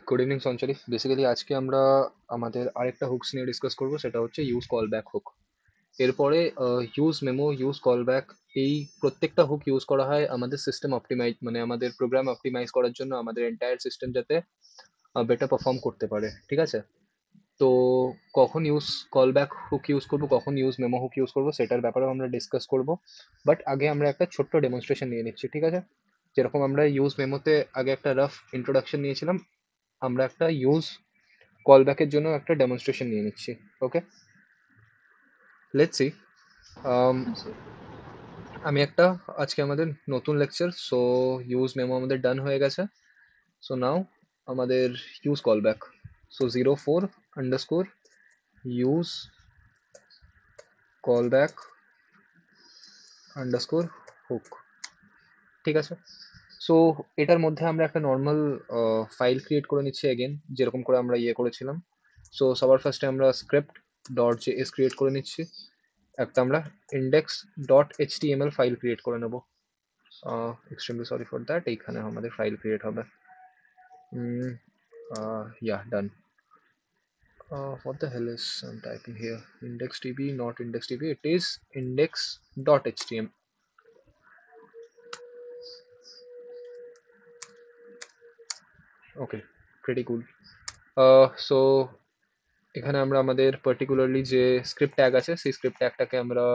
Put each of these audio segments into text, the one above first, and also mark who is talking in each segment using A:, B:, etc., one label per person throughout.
A: Good evening Sanchari. Basically আজকে আমরা আমাদের আরেকটা হুকস নিয়ে ডিসকাস করব, সেটা হচ্ছে ইউজ কল ব্যাক হুক। এরপরে use memo, use call back, এই প্রত্যেকটা হুক ইউজ করা হয় আমাদের সিস্টেম অপটিমাইজ, মানে আমাদের প্রোগ্রাম অপটিমাইজ করার জন্য, আমাদের এন্টায়ার সিস্টেম যাতে বেটার পারফর্ম করতে পারে। ঠিক আছে? তো কখন use call back hook use করবো, কখন ইউজ মেমো হুক ইউজ করবো, সেটার ব্যাপারেও আমরা ডিসকাস করব। বাট আগে আমরা একটা ছোট্ট ডেমনস্ট্রেশন নিয়ে নিচ্ছি, ঠিক আছে? যেরকম আমরা ইউজ মেমোতে আগে একটা রাফ ইন্ট্রোডাকশন নিয়েছিলাম, আমরা একটা ইউজ কল ব্যাকের জন্য একটা ডেমনস্ট্রেশন নিয়ে নিচ্ছি। ওকে, লেটস সি। আমি একটা, আজকে আমাদের নতুন লেকচার, সো ইউজ মেমো আমাদের ডান হয়ে গেছে। সো নাও আমাদের use call back. So 04 _ use call back _ hook. ঠিক আছে? সো এটার মধ্যে আমরা একটা নর্মাল ফাইল ক্রিয়েট করে নিচ্ছি এগেন, যেরকম করে আমরা করেছিলাম। সো সবার ফার্স্টে আমরা স্ক্রিপ্ট .js ক্রিয়েট করে নিচ্ছি। একটা আমরা index.html ফাইল ক্রিয়েট করে নেব। এক্সট্রিমলি সরি ফর দ্যাট, এইখানে আমাদের ফাইল ক্রিয়েট হবে। ডান। What the hell is I'm typing here? Index.db, not index.db. It is index.html. Okay, pretty cool. So এখানে আমরা আমাদের পার্টিকুলারলি যে স্ক্রিপ্ট ট্যাগ আছে, সেই স্ক্রিপ্ট ট্যাগটাকে আমরা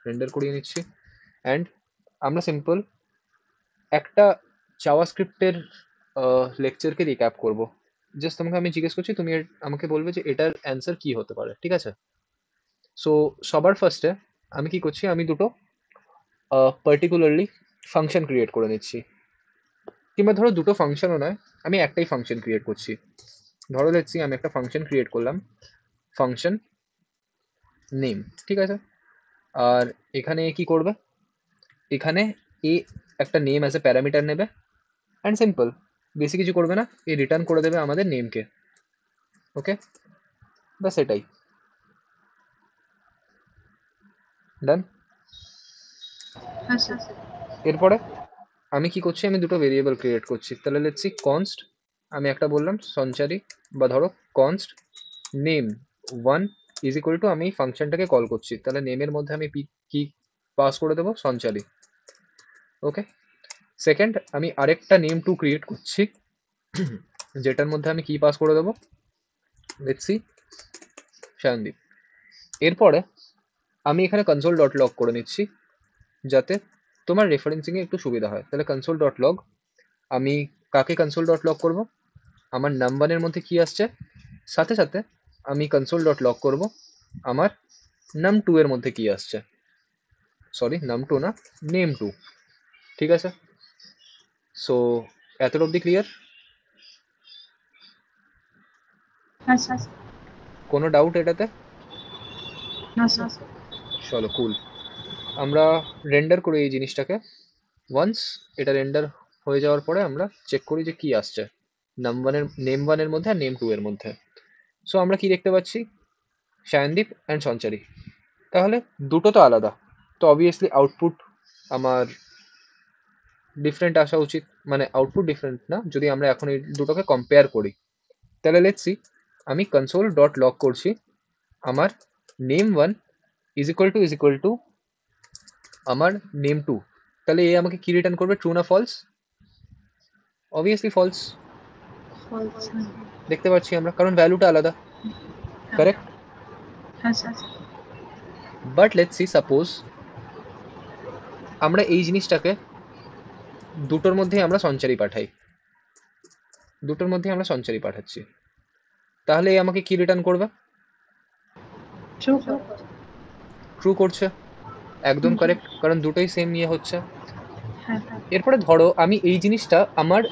A: রেন্ডার করিয়ে নিচ্ছি। অ্যান্ড আমরা সিম্পল একটা জাভাস্ক্রিপ্টের লেকচারকে রিক্যাপ করব। জাস্ট তোমাকে আমি জিজ্ঞেস করছি, তুমি আমাকে বলবে যে এটার অ্যান্সার কি হতে পারে। ঠিক আছে? সো সবার ফার্স্টে আমি কি করছি, আমি দুটো পার্টিকুলারলি ফাংশন ক্রিয়েট করে নিচ্ছি। কিংবা ধরো দুটো ফাংশনও নয়, আমি একটাই ফাংশন ক্রিয়েট করছি। ধরো দেখছি আমি একটা ফাংশন ক্রিয়েট করলাম, ফাংশন নেম। ঠিক আছে? আর এখানে কি করবে, এখানে এ একটা নেম অ্যাজ এ প্যারামিটার নেবে, অ্যান্ড সিম্পল, বেশি কিছু করবে না, এ রিটার্ন করে দেবে আমাদের নেমকে। ওকে, বাস এটাই। ডান। এরপরে আমি কি করছি, আমি দুটো ভেরিয়েবল ক্রিয়েট করছি। তাহলে লেটস সি কনস্ট, আমি একটা বললাম সঞ্চারি, বা ধরো const name 1 is equal two, আমি ফাংশনটাকে কল করছি, তাহলে নেমের মধ্যে আমি কি পাস করে দেবো, সঞ্চারি। ওকে, সেকেন্ড আমি আরেকটা নেম 2 ক্রিয়েট করছি, যেটার মধ্যে আমি কি পাস করে দেবো, লেটস সি শায়নদীপ। এরপরে আমি এখানে কনসোল ডট লগ করে নিচ্ছি, যাতে তোমার রেফারেন্সিংয়ে একটু সুবিধা হয়। তাহলে কনসোল ডট লগ, আমি কাকে কনসোল ডট লগ করবো, আমার নাম1 এর মধ্যে কি আসছে, সাথে সাথে আমি কনসোল ডট লগ করব আমার num2 এর মধ্যে কি আসছে। সরি, num2 না, name2। ঠিক আছে? সো এত অবধি ক্লিয়ার?
B: হ্যাঁ স্যার।
A: কোনো ডাউট এটাতে?
B: না স্যার।
A: চলো কুল, আমরা রেন্ডার করি এই জিনিসটাকে। ওয়ান্স এটা রেন্ডার হয়ে যাওয়ার পরে আমরা চেক করি যে কি আসছে নেম1 এর মধ্যে আর নেম2 এর মধ্যে। সো আমরা কি দেখতে পাচ্ছি, শায়নদীপ অ্যান্ড সঞ্চারি। তাহলে দুটো তো আলাদা, তো অবভিয়াসলি আউটপুট আমার ডিফারেন্ট আসা উচিত। মানে আউটপুট ডিফারেন্ট না, যদি আমরা এখন এই দুটোকে কম্পেয়ার করি। তাহলে লেটস সি, আমি কনসোল ডট লগ করছি আমার নেম1 ইজ ইকুয়াল টু আমার নেম2। তাহলে এ আমাকে কি রিটার্ন করবে, ট্রু না ফলস? Obviously false. দেখতে পাচ্ছি আমরা, কারণ ভ্যালুটা আলাদা। কারেক্ট?
B: হ্যাঁ sir.
A: But let's see, suppose আমরা এই জিনিসটাকে দুটোর মধ্যেই আমরা সঞ্চারি পাঠাই, দুটোর মধ্যেই আমরা সঞ্চারি পাঠাচ্ছি, তাহলে এ আমাকে কি রিটার্ন করবে, ট্রু করছে। একদম কারেক্ট, কারণ দুটোই সেম ইয়ে হচ্ছে। এরপরে ধরো আমি এই জিনিসটা আমার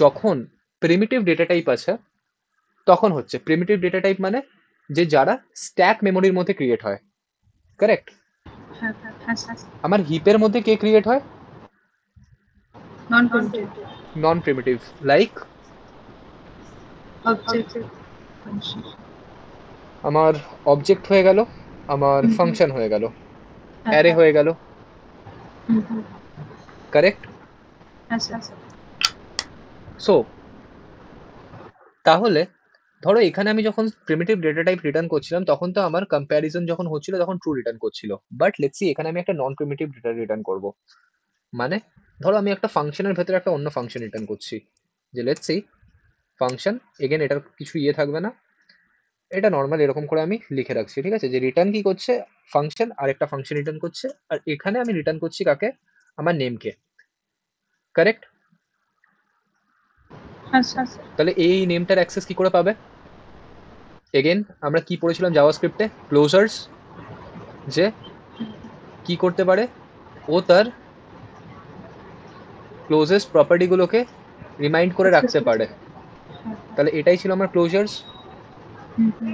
A: যখন প্রিমিটিভ ডেটা টাইপ আছে তখন হচ্ছে। প্রিমিটিভ ডেটা টাইপ মানে যে যারা স্ট্যাক মেমোরির মধ্যে ক্রিয়েট হয়। কারেক্ট?
B: হ্যাঁ স্যার।
A: আমার হিপের মধ্যে কে ক্রিয়েট হয়,
B: নন প্রিমিটিভ
A: নন প্রিমিটিভ, লাইক
B: অবজেক্ট ফাংশন।
A: আমার অবজেক্ট হয়ে গেল, আমার ফাংশন হয়ে গেল, অ্যারে হয়ে গেল। কারেক্ট?
B: হ্যাঁ স্যার।
A: সো তাহলে ধরো এখানে আমি যখন প্রিমিটিভ ডেটা টাইপ রিটার্ন করছিলাম তখন তো আমার কম্প্যারিজন যখন হচ্ছিল তখন ট্রু রিটার্ন করছিল, বাট লেটস সি এখানে আমি একটা নন প্রিমিটিভ ডেটা রিটার্ন করব। মানে ধরো আমি একটা ফাংশনের ভেতরে একটা অন্য ফাংশন রিটার্ন করছি, যে লেটস সি ফাংশন, এগেন এটার কিছু ইয়ে থাকবে না, এটা নর্মাল এরকম করে আমি লিখে রাখছি, ঠিক আছে, যে রিটার্ন কি করছে, ফাংশন আর একটা ফাংশন রিটার্ন করছে, আর এখানে আমি রিটার্ন করছি কাকে, আমার নেমকে, কারেক্ট?
B: হ্যাঁ স্যার।
A: তাহলে এই নেমটার অ্যাক্সেস কি করে পাবে? এগেন আমরা কি পড়েছিলাম জাভাস্ক্রিপ্টে, ক্লোজার্স, যে কি করতে পারে, ও তার ক্লোজেস্ট প্রপার্টিগুলোকে রিমাইন্ড করে
B: অ্যাক্সেস
A: রাখতে
B: করতে
A: পারে।
B: পারে। হ্যাঁ।
A: তাহলে এটাই ছিল আমার ক্লোজার্স।
B: হুম হুম।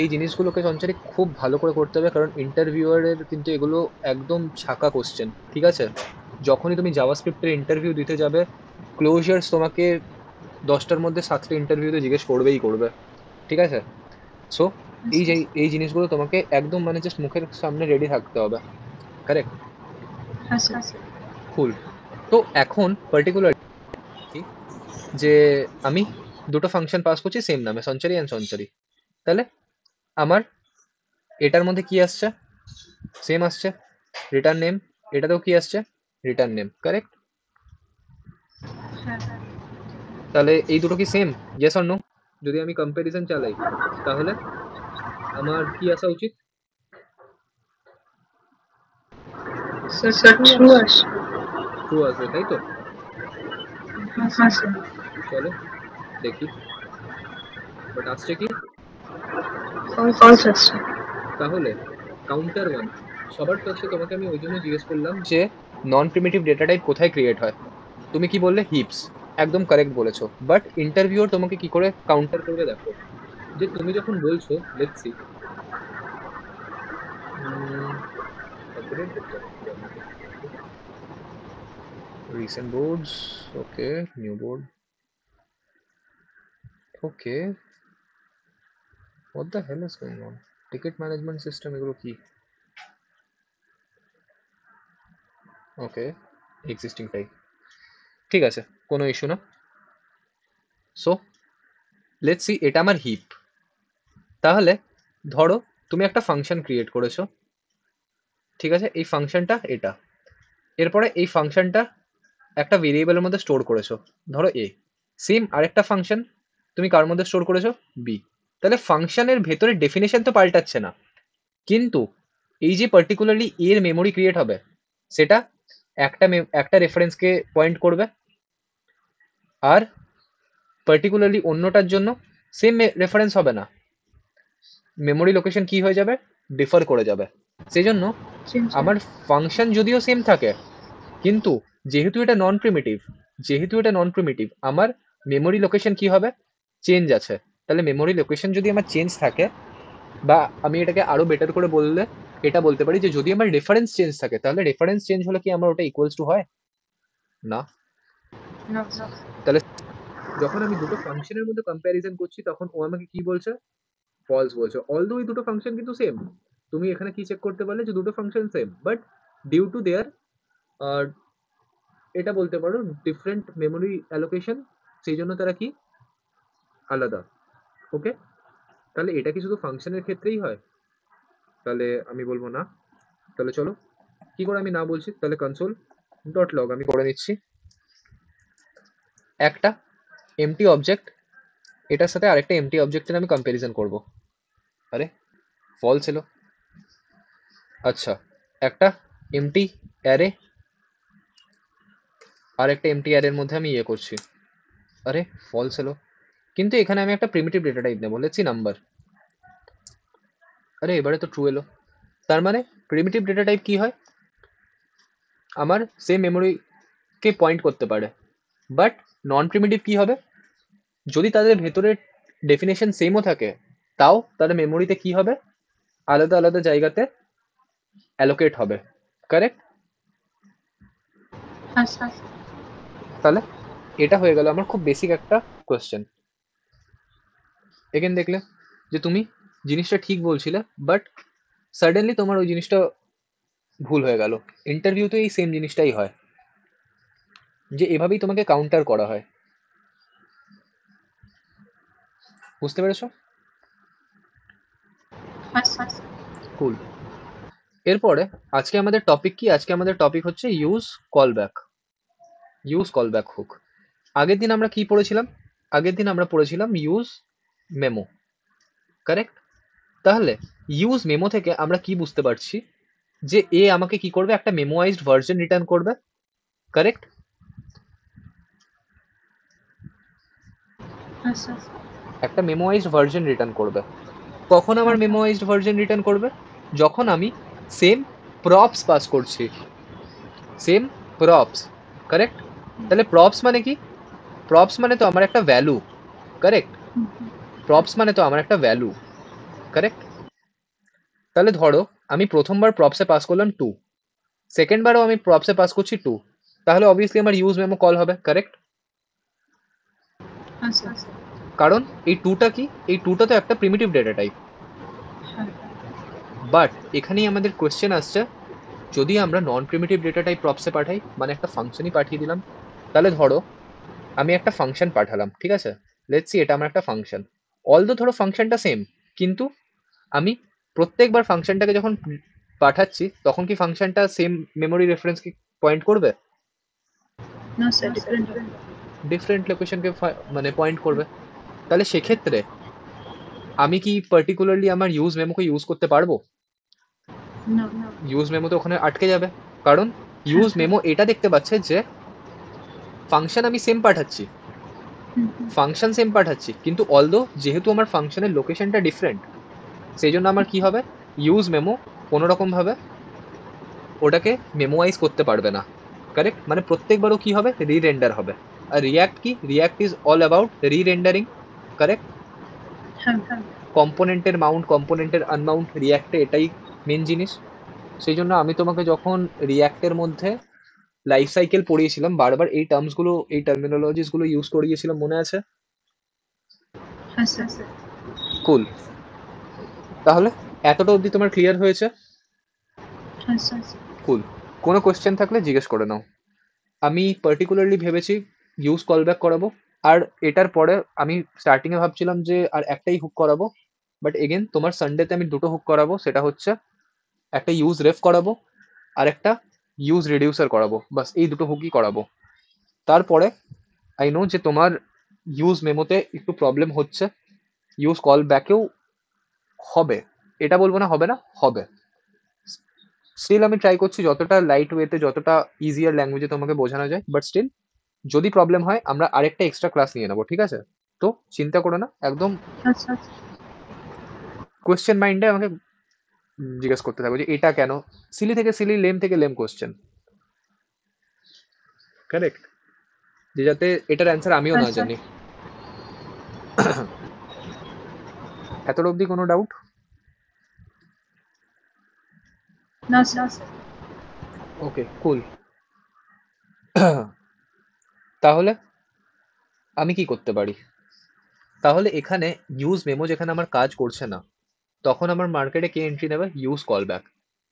A: এই জিনিসগুলোকে সঞ্চারী খুব ভালো করে করতে হবে, কারণ ইন্টারভিউয়ারের কিন্তু এগুলো একদম ছাকা কোশ্চেন, ঠিক আছে? যখনই তুমি জাভাস্ক্রিপ্টের ইন্টারভিউ দিতে যাবে, ক্লোজার্স তোমাকে 10টার মধ্যে 7টা ইন্টারভিউতে জিজ্ঞেস করবেই করবে, ঠিক আছে? সো এই যে এই জিনিসগুলো তোমাকে একদম মানে জাস্ট মুখের সামনে রেডি থাকতে হবে, কারেক্ট?
B: হ্যাঁ স্যার।
A: কুল। তো এখন পার্টিকুলার যে আমি দুটো ফাংশন পাস করছি সেম নামে, সঞ্চারী অ্যান্ড সঞ্চারী। তাহলে আমার এটার মধ্যে কি আসছে, সেম আসছে, রিটার্ন নেম, এটাতেও কি আসছে, রিটার্ন নেম, কারেক্ট?
B: হ্যাঁ।
A: তাহলে এই দুটো কি সেম, ইয়েস অর নো? যদি আমি কম্প্যারিজন চালাই তাহলে আমার কি আসা উচিত?
B: স্যার ট্রু আসে।
A: ট্রু আসবে, তাই তো?
B: হ্যাঁ স্যার।
A: চলো দেখি, বাট আসছে কি,
B: ফলস আসছে।
A: তাহলে কাউন্টার ওয়ান। সবার ফার্স্টে তোমাকে আমি ওই জন্য জিজ্ঞেস করলাম যে নন প্রিমিটিভ ডেটা টাইপ কোথায় ক্রিয়েট হয়, তুমি কি বললে হিপস, একদম কারেক্ট বলেছো, বাট ইন্টারভিউর তোমাকে কি করে কাউন্টার করবে দেখো, যে তুমি যখন বলছো লেটস সি আপগ্রেড করতে হবে নাকি আমাকে, recent boards, okay, new board, okay, what the hell is going on, ticket management system এগুলো কি, ওকে, এক্সিস্টিং টাইপ, ঠিক আছে, কোনো ইস্যু না। সো লেটস সি এটা আমার হিপ। তাহলে ধরো তুমি একটা ফাংশন ক্রিয়েট করেছো, ঠিক আছে, এই ফাংশনটা এটা, এরপরে এই ফাংশনটা একটা ভেরিয়েবলের মধ্যে স্টোর করেছো, ধরো এ, সেম আরেকটা ফাংশন তুমি কার মধ্যে স্টোর করেছো, বি। তাহলে ফাংশনের ভেতরে ডেফিনেশন তো পাল্টাচ্ছে না, কিন্তু এই যে পার্টিকুলারলি এর মেমোরি ক্রিয়েট হবে সেটা একটা রেফারেন্সকে পয়েন্ট করবে, আর পার্টিকুলারলি অন্যটার জন্য সেম রেফারেন্স হবে না, মেমোরি লোকেশন কি হয়ে যাবে, ডিফার করে যাবে। সেই জন্য
B: চেঞ্জ
A: আমার ফাংশন যদিও সেম থাকে, কিন্তু যেহেতু এটা নন প্রিমিটিভ, আমার মেমোরি লোকেশন কি হবে, চেঞ্জ আছে। তাহলে মেমোরি লোকেশন যদি আমার চেঞ্জ থাকে, বা আমি এটাকে আরো বেটার করে বললে এটা বলতে পারি যে যদি আমার রেফারেন্স চেঞ্জ থাকে, তাহলে রেফারেন্স চেঞ্জ হলে কি আমার ওটা ইকুয়ালস টু হয় না?
B: না।
A: তাহলে যখন আমি দুটো ফাংশনের মধ্যে কম্প্যারিজন করছি তখন ও আমাকে কি বলছে, ফলস বলছে, অলদো এই দুটো ফাংশন কিন্তু সেম। তুমি এখানে কি চেক করতে পারলে যে দুটো function same, but due to there এটা বলতে পারো ডিফারেন্ট মেমোরি অ্যালোকেশন, সেই জন্য তারা কি আলাদা, ওকে? তাহলে এটা কি শুধু ফাংশনের ক্ষেত্রেই হয়? তাহলে আমি বলবো না। তাহলে চলো কি করে আমি না বলছি, তাহলে কনসোল ডট লগ আমি করে নিচ্ছি, একটা এমটি অবজেক্ট এটার সাথে আরেকটা এমটি অবজেক্টের আমি কম্প্যারিজন করব। আরে ফলস এলো, আচ্ছা, একটা এমটি অ্যারে আর একটা এমটি অ্যারের মধ্যে আমি ইয়ে করছি, আরে ফলস এলো, কিন্তু এখানে আমি একটা প্রিমিটিভ ডেটা টাইপ নেবো, লেটস সি নাম্বার, আরে এবারে তো ট্রু এলো। তার মানে প্রিমিটিভ ডেটা টাইপ কি হয়, আমার সেম মেমোরিকে পয়েন্ট করতে পারে, বাট নন প্রিমিটিভ কি হবে, যদি তাদের ভেতরে ডেফিনেশন সেমও থাকে তাও তাদের মেমোরিতে কি হবে, আলাদা আলাদা জায়গাতে অ্যালোকেট হবে, কারেক্ট?
B: হ্যাঁ স্যার।
A: তাহলে এটা হয়ে গেল আমার খুব বেসিক একটা কোয়েশ্চেন। এগেন দেখলে যে তুমি জিনিসটা ঠিক বলছিলে, বাট সাডেনলি তোমার ওই জিনিসটা ভুল হয়ে গেল। ইন্টারভিউতে এই সেম জিনিসটাই হয়, যে এভাবেই তোমাকে কাউন্টার করা হয়। বুঝতে পেরেছো?
B: হ্যাঁ স্যার।
A: কুল। এরপরে আজকে আমাদের টপিক কি? আজকে আমাদের টপিক হচ্ছে use call back. Use call back hook. আগের দিন আমরা কি পড়েছিলাম? আগের দিন আমরা পড়েছিলাম ইউজ মেমো, কারেক্ট? তাহলে ইউজ মেমো থেকে আমরা কি বুঝতে পারছি? যে এ আমাকে কি করবে? একটা মেমোয়াইজড ভার্সন রিটার্ন করবে, কারেক্ট?
B: হ্যাঁ স্যার।
A: একটা মেমোয়াইজড ভার্সন রিটার্ন করবে। কখন আমার
B: হ্যাঁ
A: মেমোয়াইজড ভার্সন রিটার্ন করবে? যখন আমি সেম প্রপস পাস করছি। Same props, correct? তাহলে প্রপস মানে কি? প্রপস মানে তো আমার একটা ভ্যালু, কারেক্ট? প্রপস মানে তো আমার একটা ভ্যালু, কারেক্ট? তাহলে ধরো আমি প্রথমবার প্রপসে পাস করলাম 2, সেকেন্ড বারও আমি প্রপসে পাস করছি 2, তাহলে অবভিয়াসলি আমার ইউজ মেমো কল হবে, কারেক্ট?
B: হ্যাঁ স্যার।
A: কারণ এই 2টা কি? এই 2টা তো একটা প্রিমিটিভ ডেটা টাইপ।
B: হ্যাঁ
A: বাট এখানেই আমাদের কোয়েশ্চেন আসছে, যদি আমরা নন প্রিমিটিভ ডেটা টাইপ প্রপসে পাঠাই, মানে একটা ফাংশনই পাঠিয়ে দিলাম, তাহলে ধরো আমি একটা ফাংশন পাঠালাম, ঠিক আছে? লেটস সি এটা আমার একটা ফাংশন। অলদো ধরো ফাংশনটা সেম, কিন্তু আমি প্রত্যেকবার ফাংশনটাকে যখন পাঠাচ্ছি তখন কি ফাংশনটা সেম মেমোরি রেফারেন্সকে পয়েন্ট করবে?
B: না স্যার, ডিফারেন্ট হবে।
A: ডিফারেন্ট লোকেশনকে মানে পয়েন্ট করবে। তাহলে সেক্ষেত্রে আমি কি পার্টিকুলারলি আমার ইউজ মেমোকে ইউজ করতে পারবো?
B: না।
A: ইউজ মেমো তো ওখানে আটকে যাবে, কারণ
B: হ্যাঁ।
A: ইউজ মেমো এটা দেখতে পাচ্ছে যে ফাংশন আমি সেম পাঠাচ্ছি, ফাংশন সেম পাঠাচ্ছি, কিন্তু অলদো যেহেতু আমার ফাংশনের লোকেশনটা ডিফারেন্ট, সেই জন্য আমার কি হবে? ইউজ মেমো কোনো রকম ভাবে ওটাকে মেমোয়াইজ করতে পারবে না, কারেক্ট? মানে প্রত্যেকবারও কি হবে? রি রেন্ডার হবে। আর রিয়াক্ট কি? রিয়াক্ট ইজ অল অ্যাবাউট রি রেন্ডারিং, কারেক্ট?
B: হ্যাঁ।
A: কম্পোনেন্টের মাউন্ট, কম্পোনেন্টের আনমাউন্ট, রিয়াক্টে এটাই মেন জিনিস। সেই জন্য আমি তোমাকে যখন রিয়াক্টের মধ্যে লাইফ সাইকেল পড়িয়েছিলাম, বারবার এই টার্মস গুলো, এই টার্মিনোলজিস গুলো ইউজ করিয়েছিলাম, মনে আছে?
B: হ্যাঁ স্যার।
A: কুল। তাহলে এতটা অবধি তোমার ক্লিয়ার হয়েছে?
B: হ্যাঁ স্যার।
A: কুল। কোনো কোয়েশ্চেন থাকলে জিজ্ঞেস করে নাও। আমি পার্টিকুলারলি ভেবেছি ইউজ কল ব্যাক করাবো, আর এটার পরে আমি স্টার্টিং এ ভাবছিলাম যে আর একটাই হুক করাবো, বাট এগেন তোমার সানডেতে আমি দুটো হুক করাবো। সেটা হচ্ছে একটা ইউজ রেফ করাবো আর একটা ইউজ রিডিউসার করাবো, বাস এই দুটো হুকই করাবো। তারপরে আই নো যে তোমার ইউজ মেমোতে একটু প্রবলেম হচ্ছে, ইউজ কল ব্যাকেও হবে, এটা বলবো না হবে না, হবে। স্টিল আমি ট্রাই করছি যতটা লাইট ওয়েতে, যতটা ইজিয়ার ল্যাঙ্গুয়েজে তোমাকে বোঝানো যায়, বাট স্টিল যদি প্রবলেম হয় আমরা আরেকটা এক্সট্রা ক্লাস নিয়ে নেবো, ঠিক আছে? তো চিন্তা করো না, একদম
B: হ্যাঁ স্যার।
A: কোয়েশ্চেন মাইন্ডে আমাকে জিজ্ঞেস করতে থাকো যে এটা কেন, সিলি থেকে সিলি, লেম থেকে লেম কোয়েশ্চেন, কারেক্ট? যে যাতে এটার অ্যান্সার আমিও
B: হ্যাঁ
A: না
B: স্যার।
A: জানি। এতটা অবধি কোনো ডাউট?
B: না স্যার।
A: ওকে, কুল। তাহলে আমি কি করতে পারি? তাহলে এখানে ইউজ মেমো যেখানে আমার কাজ করছে না, তখন আমার মার্কেটে কে এন্ট্রি নেবে? Use call back.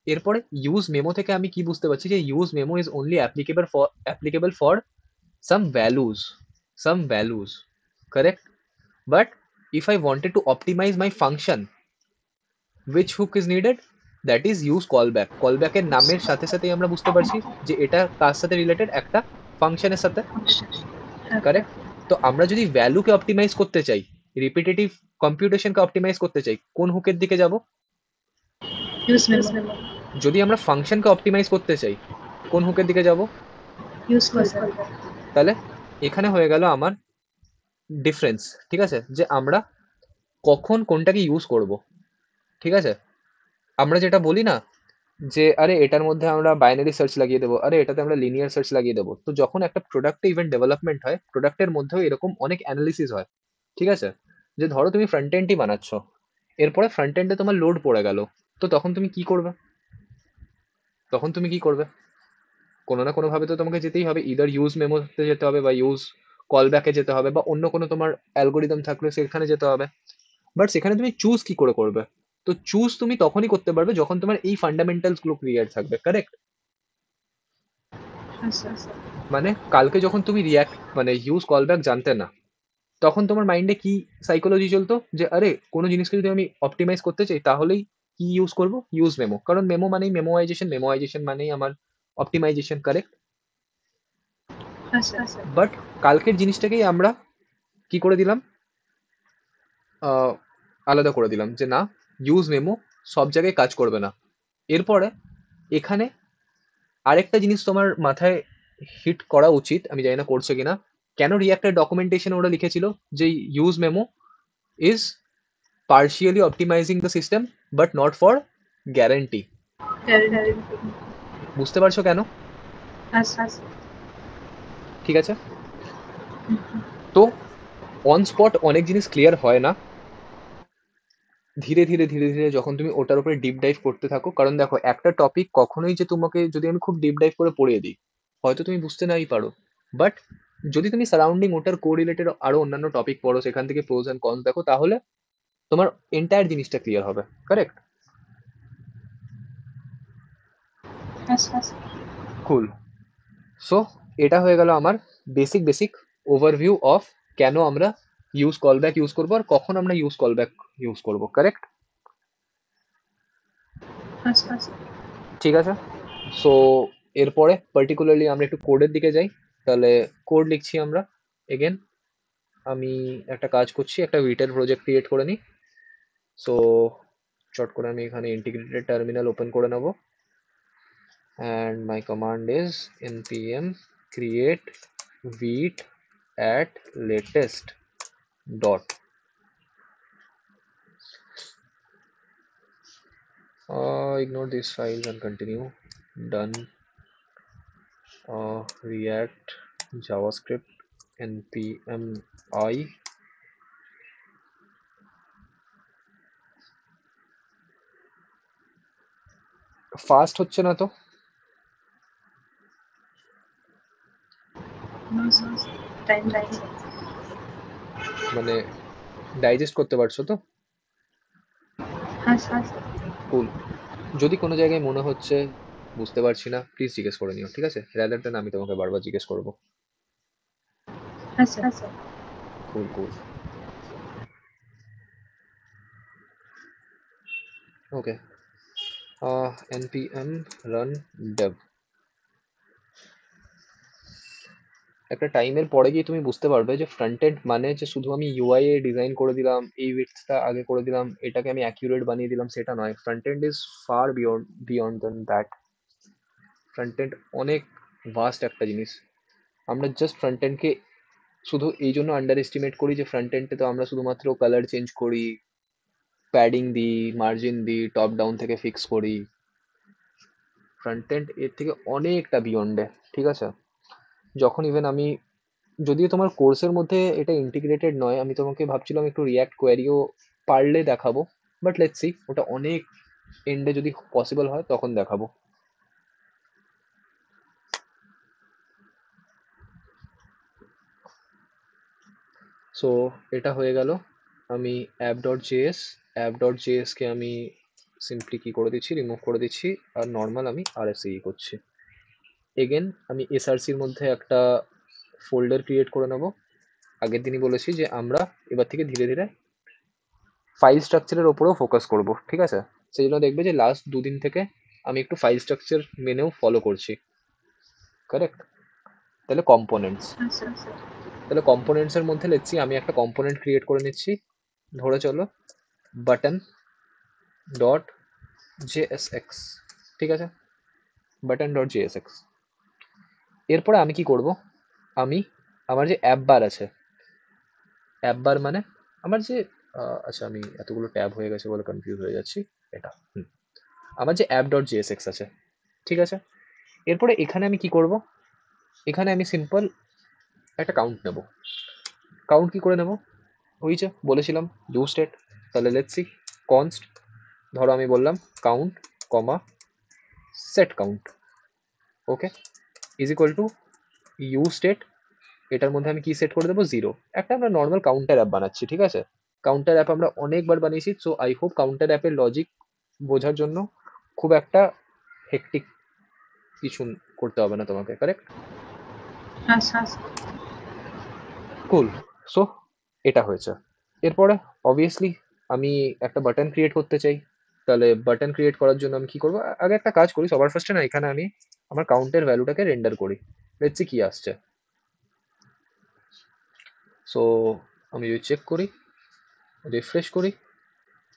A: এরপরে ইউজ মেমো থেকে আমি কি বুঝতে পারছি? যে use memo is only applicable for some values, some values, correct? But if I wanted to optimize my function, which hook is needed? That is use callback. Callback এর নামের সাথে সাথেই আমরা বুঝতে পারছি যে এটা কার সাথে রিলেটেড? একটা ফাংশনের সাথে,
B: ফাংশন। হ্যাঁ।
A: কারেক্ট? তো আমরা যদি ভ্যালুকে অপটিমাইজ করতে চাই, রিপিটেটিভ কম্পিউটেশনকে অপটিমাইজ করতে চাই, কোন হুকের দিকে যাব?
B: Use memo.
A: যদি আমরা ফাংশনকে অপটিমাইজ করতে চাই, কোন হুকের দিকে যাব?
B: Use call back.
A: তাহলে এখানে হয়ে গেল আমার ডিফারেন্স, ঠিক আছে? যে আমরা কখন কোনটাকে ইউজ করব, ঠিক আছে? আমরা যেটা বলি না যে আরে এটার মধ্যে আমরা বাইনারি সার্চ লাগিয়ে দেবো, আরে এটাতে আমরা লিনিয়ার সার্চ লাগিয়ে দেবো, তো যখন একটা প্রোডাক্টে ইভেন্ট ডেভেলপমেন্ট হয়, প্রোডাক্টের মধ্যেও এরকম অনেক অ্যানালিসিস হয়, ঠিক আছে? যে ধরো তুমি ফ্রন্ট এন্ডই বানাচ্ছ, এরপরে ফ্রন্ট এন্ডে তোমার লোড পড়ে গেল, তো তখন তুমি কি করবে? তখন তুমি কি করবে? কোনো না কোনো ভাবে তো তোমাকে যেতেই হবে, ইদার ইউজ মেমোতে যেতে হবে, বা ইউজ কল ব্যাকে যেতে হবে, বা অন্য কোনো তোমার অ্যালগোরিদম থাকলে সেখানে যেতে হবে। বাট সেখানে তুমি চুজ কি করে করবে? তো চুজ তুমি তখনই করতে পারবে যখন তোমার এই ফান্ডামেন্টালস গুলো ক্লিয়ার থাকবে, কারেক্ট?
B: হ্যাঁ স্যার।
A: মানে কালকে যখন তুমি রিয়াক্ট মানে ইউজ কলব্যাক জানতে না, তখন তোমার মাইন্ডে কি সাইকোলজি চলতো যে আরে কোনো জিনিসকে যদি আমি অপটিমাইজ করতে চাই তাহলেই কি ইউজ করব, ইউজ মেমো, কারণ মেমো মানেই মেমোয়াইজেশন, মেমোয়াইজেশন মানেই আমার অপটিমাইজেশন, কারেক্ট?
B: হ্যাঁ স্যার।
A: বাট কালকের জিনিসটাকেই আমরা কি করে দিলাম, আহ, আলাদা করে দিলাম যে না, ইউজ মেমো সব জায়গায় কাজ করবে না। এরপরে এখানে আরেকটা জিনিস তোমার মাথায় হিট করা উচিত, আমি জানি না করছো কিনা, কেন রিয়াক্টের ডকুমেন্টেশন ওরা লিখেছিল যে use memo is partially optimizing the system but not for guarantee?
B: Guarantee.
A: বুঝতে পারছো কেন?
B: হ্যাঁ স্যার।
A: ঠিক আছে, তো অন স্পট অনেক জিনিস ক্লিয়ার হয় না, ধীরে ধীরে ধীরে ধীরে যখন তুমি ওটার উপরে ডিপ ডাইভ করতে থাকো, কারণ দেখো একটা টপিক কখনোই যে তোমাকে যদি আমি খুব ডিপ ডাইভ করে পড়িয়ে দিই হয়তো তুমি বুঝতে নাই পারো, বাট যদি তুমি সারাউন্ডিং ওটার কো রিলেটেড আরো অন্যান্য টপিক পড়ো, সেখান থেকে প্রোজ অ্যান্ড কনস দেখো, তাহলে তোমার এন্টায়ার জিনিসটা ক্লিয়ার হবে, কারেক্ট?
B: হ্যাঁ স্যার।
A: কুল। সো এটা হয়ে গেল আমার বেসিক বেসিক ওভারভিউ অফ কেন আমরা ইউজ কলব্যাক ইউজ করবো আর কখন আমরা ইউজ কলব্যাক ইউজ করবো, কারেক্ট?
B: হ্যাঁ স্যার।
A: ঠিক আছে, সো এরপরে পার্টিকুলারলি আমরা একটু কোডের দিকে যাই। তাহলে কোড লিখছি আমরা। এগেন আমি একটা কাজ করছি, একটা ভিটের প্রজেক্ট ক্রিয়েট করে নিই। সো চট করে আমি এখানে ইন্টিগ্রেটেড টার্মিনাল ওপেন করে নেব, and my command is npm create vite at latest dot. Ignore these files and continue. Done. React JavaScript npm I. Fast হচ্ছে না তো?
B: নো স্যার, টাইম লাগছে।
A: মানে ডাইজেস্ট করতে পারছো তো?
B: হ্যাঁ স্যার।
A: কুল। যদি কোনো জায়গায় মনে হচ্ছে বুঝতে পারছি না, প্লিজ জিজ্ঞেস করে নিও, ঠিক আছে? রাদার দেন আমি তোমাকে বারবার জিজ্ঞেস করবো।
B: হ্যাঁ স্যার।
A: কুল কুল। ওকে, npm run dev। একটা টাইমের পরে গিয়ে তুমি বুঝতে পারবে যে ফ্রন্ট এন্ড মানে যে শুধু আমি ইউআই এ ডিজাইন করে দিলাম, এই উইডথটা আগে করে দিলাম, এটাকে আমি অ্যাকিউরেট বানিয়ে দিলাম, সেটা নয়। Front end is far beyond then that. Front end অনেক ভাস্ট একটা জিনিস। আমরা জাস্ট ফ্রন্ট এন্ডকে শুধু এই জন্য আন্ডার এস্টিমেট করি যে ফ্রন্ট এন্ডে তো আমরা শুধুমাত্র কালার চেঞ্জ করি, প্যাডিং দিই, মার্জিন দিই, টপ ডাউন থেকে ফিক্স করি। ফ্রন্ট এন্ড এর থেকে অনেকটা বিয়ন্ডে, ঠিক আছে? যখন ইভেন আমি, যদিও তোমার কোর্সের মধ্যে এটা ইন্টিগ্রেটেড নয়, আমি তোমাকে ভাবছিলাম একটু রিয়াক্ট কোয়ারিও পারলে দেখাবো, বাট লেটস সি, ওটা অনেক এন্ডে যদি পসিবল হয় তখন দেখাবো। সো এটা হয়ে গেল। আমি অ্যাপ ডট জেএসকে আমি সিম্পলি কি করে দিচ্ছি, রিমুভ করে দিচ্ছি, আর নর্মাল আমি আরএসই করছি। এগেন আমি এসআরসির মধ্যে একটা ফোল্ডার ক্রিয়েট করে নেব। আগের দিনই বলেছি যে আমরা এবার থেকে ধীরে ধীরে ফাইল স্ট্রাকচারের ওপরেও ফোকাস করব, ঠিক আছে? সেই জন্য দেখবে যে লাস্ট দুদিন থেকে আমি একটু ফাইল স্ট্রাকচার মেনেও ফলো করছি, কারেক্ট? তাহলে কম্পোনেন্টস,
B: হ্যাঁ স্যার।
A: তাহলে কম্পোনেন্টসের মধ্যে লেটসি আমি একটা কম্পোনেন্ট ক্রিয়েট করে নিচ্ছি, ধরে চলো বাটন ডট জেএসএক্স, ঠিক আছে? Button dot JSX. এরপরে আমি কি করব, আমি আমার যে অ্যাপ বার আছে, অ্যাপ বার মানে আমার যে আচ্ছা আমি এতগুলো ট্যাব হয়ে গেছে বলে কনফিউজ হয়ে যাচ্ছি। এটা আমার যে অ্যাপ ডট জেএসএক্স আছে, ঠিক আছে? এরপরে এখানে আমি কি করব, এখানে আমি সিম্পল একটা কাউন্ট নেব। কাউন্ট কি করে নেব, ওই যে বলেছিলাম ডু স্টেট। তাহলে লেটস সি, কনস্ট, ধরো আমি বললাম count comma set count, okay, is equal to you state, এটার মধ্যে আমি কি সেট করে দেবো, 0। একটা আমরা নর্মাল কাউন্টার অ্যাপ বানাচ্ছি, ঠিক আছে? কাউন্টার অ্যাপ আমরা অনেকবার বানিয়েছি, সো আই হোপ কাউন্টার অ্যাপের লজিক বোঝার জন্য খুব একটা হেক্টিক কিছু করতে হবে না তোমাকে, কারেক্ট?
B: হ্যাঁ স্যার।
A: কুল। সো এটা হয়েছে। এরপরে অবভিয়াসলি আমি একটা বাটন ক্রিয়েট করতে চাই। তাহলে বাটন ক্রিয়েট করার জন্য আমি কি করব? আগে একটা কাজ করি, সবার ফার্স্টে না এখানে আমি আমার কাউন্টের ভ্যালুটাকে রেন্ডার করি। লেটস সি কি আসছে। সো আমি যদি চেক করি, রিফ্রেশ করি,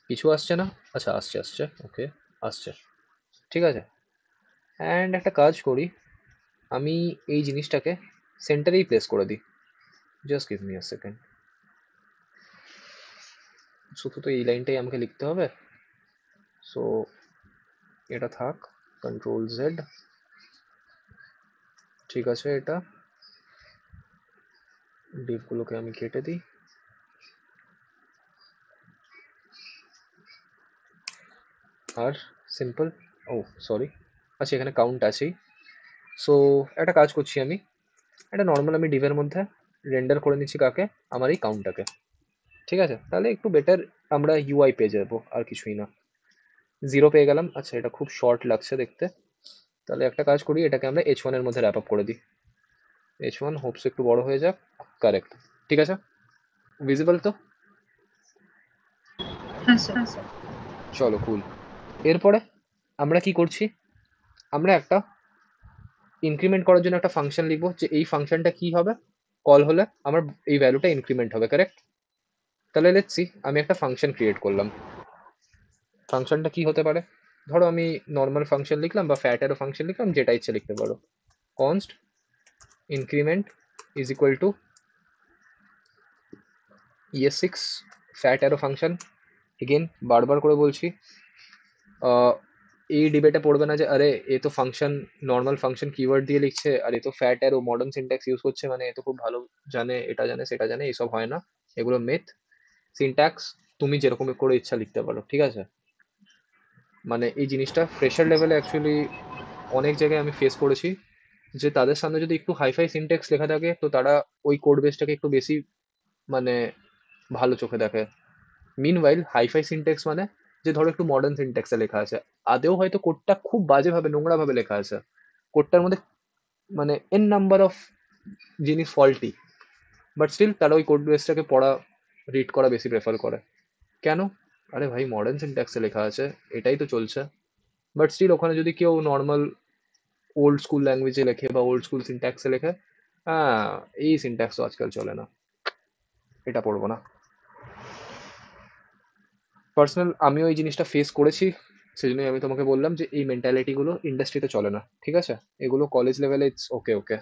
A: কিছু আসছে না। আচ্ছা আসছে, ওকে আসছে, ঠিক আছে। অ্যান্ড একটা কাজ করি, আমি এই জিনিসটাকে সেন্টারেই প্লেস করে দিই। Just give me a second. শুধু তো এই লাইনটাই আমাকে লিখতে হবে। সো এটা থাক, কন্ট্রোল জেড, ঠিক আছে। এটা ডিপগুলোকে আমি কেটে দিই। আর সিম্পল, ও সরি, আচ্ছা এখানে কাউন্ট আছেই। সো একটা কাজ করছি, আমি একটা নর্মাল আমি ডিভের মধ্যে রেন্ডার করে নিচ্ছি কাকে, আমার এই কাউন্টটাকে, ঠিক আছে। তাহলে একটু বেটার আমরা ইউআই পেয়ে যাবো, আর কিছুই না। জিরো পেয়ে গেলাম। আচ্ছা এটা খুব শর্ট লাগছে দেখতে, তাহলে একটা কাজ করি, এটাকে আমরা H1 এর মধ্যে র্যাপ আপ করে দিই। H1 হোপস একটু বড় হয়ে যাক, কারেক্ট, ঠিক আছে। ভিজিবল তো?
B: হ্যাঁ স্যার।
A: চলো কুল। এরপরে আমরা কি করছি, আমরা একটা ইনক্রিমেন্ট করার জন্য একটা ফাংশন লিখবো, যে এই ফাংশনটা কি হবে, কল হলে আমার এই ভ্যালুটা ইনক্রিমেন্ট হবে, কারেক্ট। তাহলে লেটস সি, আমি একটা ফাংশন ক্রিয়েট করলাম। ফাংশনটা কি হতে পারে? ধরো আমি নর্মাল ফাংশন লিখলাম বা ফ্যাট অ্যারো ফাংশন লিখলাম, যেটা ইচ্ছে লিখতে পারো। Const increment is equal two ES6 fat arrow function. Again বারবার করে বলছি, এই ডিবেটে পড়বে না যে আরে এ তো ফাংশন, নর্মাল ফাংশন কিওয়ার্ড দিয়ে লিখছে, আর এ তো fat arrow modern syntax use করছে, মানে এ তো খুব ভালো জানে, এটা জানে সেটা জানে। এইসব হয় না, এগুলো মেথ। সিনট্যাক্স তুমি যেরকম করে ইচ্ছা লিখতে পারো, ঠিক আছে। মানে এই জিনিসটা ফ্রেশার লেভেলে অ্যাকচুয়ালি অনেক জায়গায় আমি ফেস করেছি, যে তাদের সামনে যদি একটু হাইফাই সিনট্যাক্স লেখা থাকে, তো তারা ওই কোড বেসটাকে একটু বেশি মানে ভালো চোখে দেখে। মিনওয়াইল হাইফাই সিনট্যাক্স মানে যে ধরো একটু মডার্ন সিনট্যাক্সে লেখা আছে, আদেও হয়তো কোডটা খুব বাজেভাবে নোংরাভাবে লেখা আছে, কোডটার মধ্যে মানে এন নাম্বার অফ জিনিস ফল্টি, বাট স্টিল তারা ওই কোড বেসটাকে পড়া, রিড করা বেশি প্রেফার করে। কেন? আরে ভাই মডার্ন সিনট্যাক্সে লেখা আছে, এটাই তো চলছে। বাট স্টিল ওখানে যদি কেউ নর্মাল ওল্ড স্কুল ল্যাঙ্গুয়েজে লেখে বা ওল্ড স্কুল সিনট্যাক্সে লেখে, হ্যাঁ এই সিনট্যাক্স তো আজকাল চলে না, এটা পড়বো না। পার্সোনাল আমিও এই জিনিসটা ফেস করেছি, সেই জন্যই আমি তোমাকে বললাম যে এই মেন্টালিটিগুলো ইন্ডাস্ট্রিতে চলে না, ঠিক আছে। এগুলো কলেজ লেভেলে it's okay okay.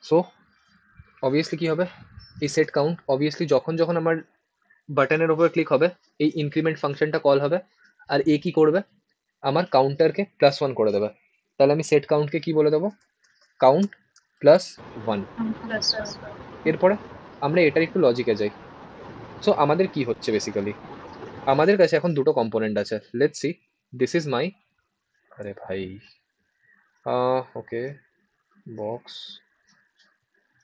A: So obviously কি হবে, এই সেট কাউন্ট অবভিয়াসলি যখন যখন আমার বাটনের উপর ক্লিক হবে, এই ইনক্রিমেন্ট ফাংশনটা কল হবে, আর এ কি করবে, আমার কাউন্টারকে +1 করে দেবে। তাহলে আমি সেট কাউন্টকে কি বলে দেবো, কাউন্ট +1। এরপরে আমরা এটার একটু লজিকে যাই। সো আমাদের কি হচ্ছে বেসিক্যালি, আমাদের কাছে এখন দুটো কম্পোনেন্ট আছে। Let's see, this is my, আরে ভাই, okay, box,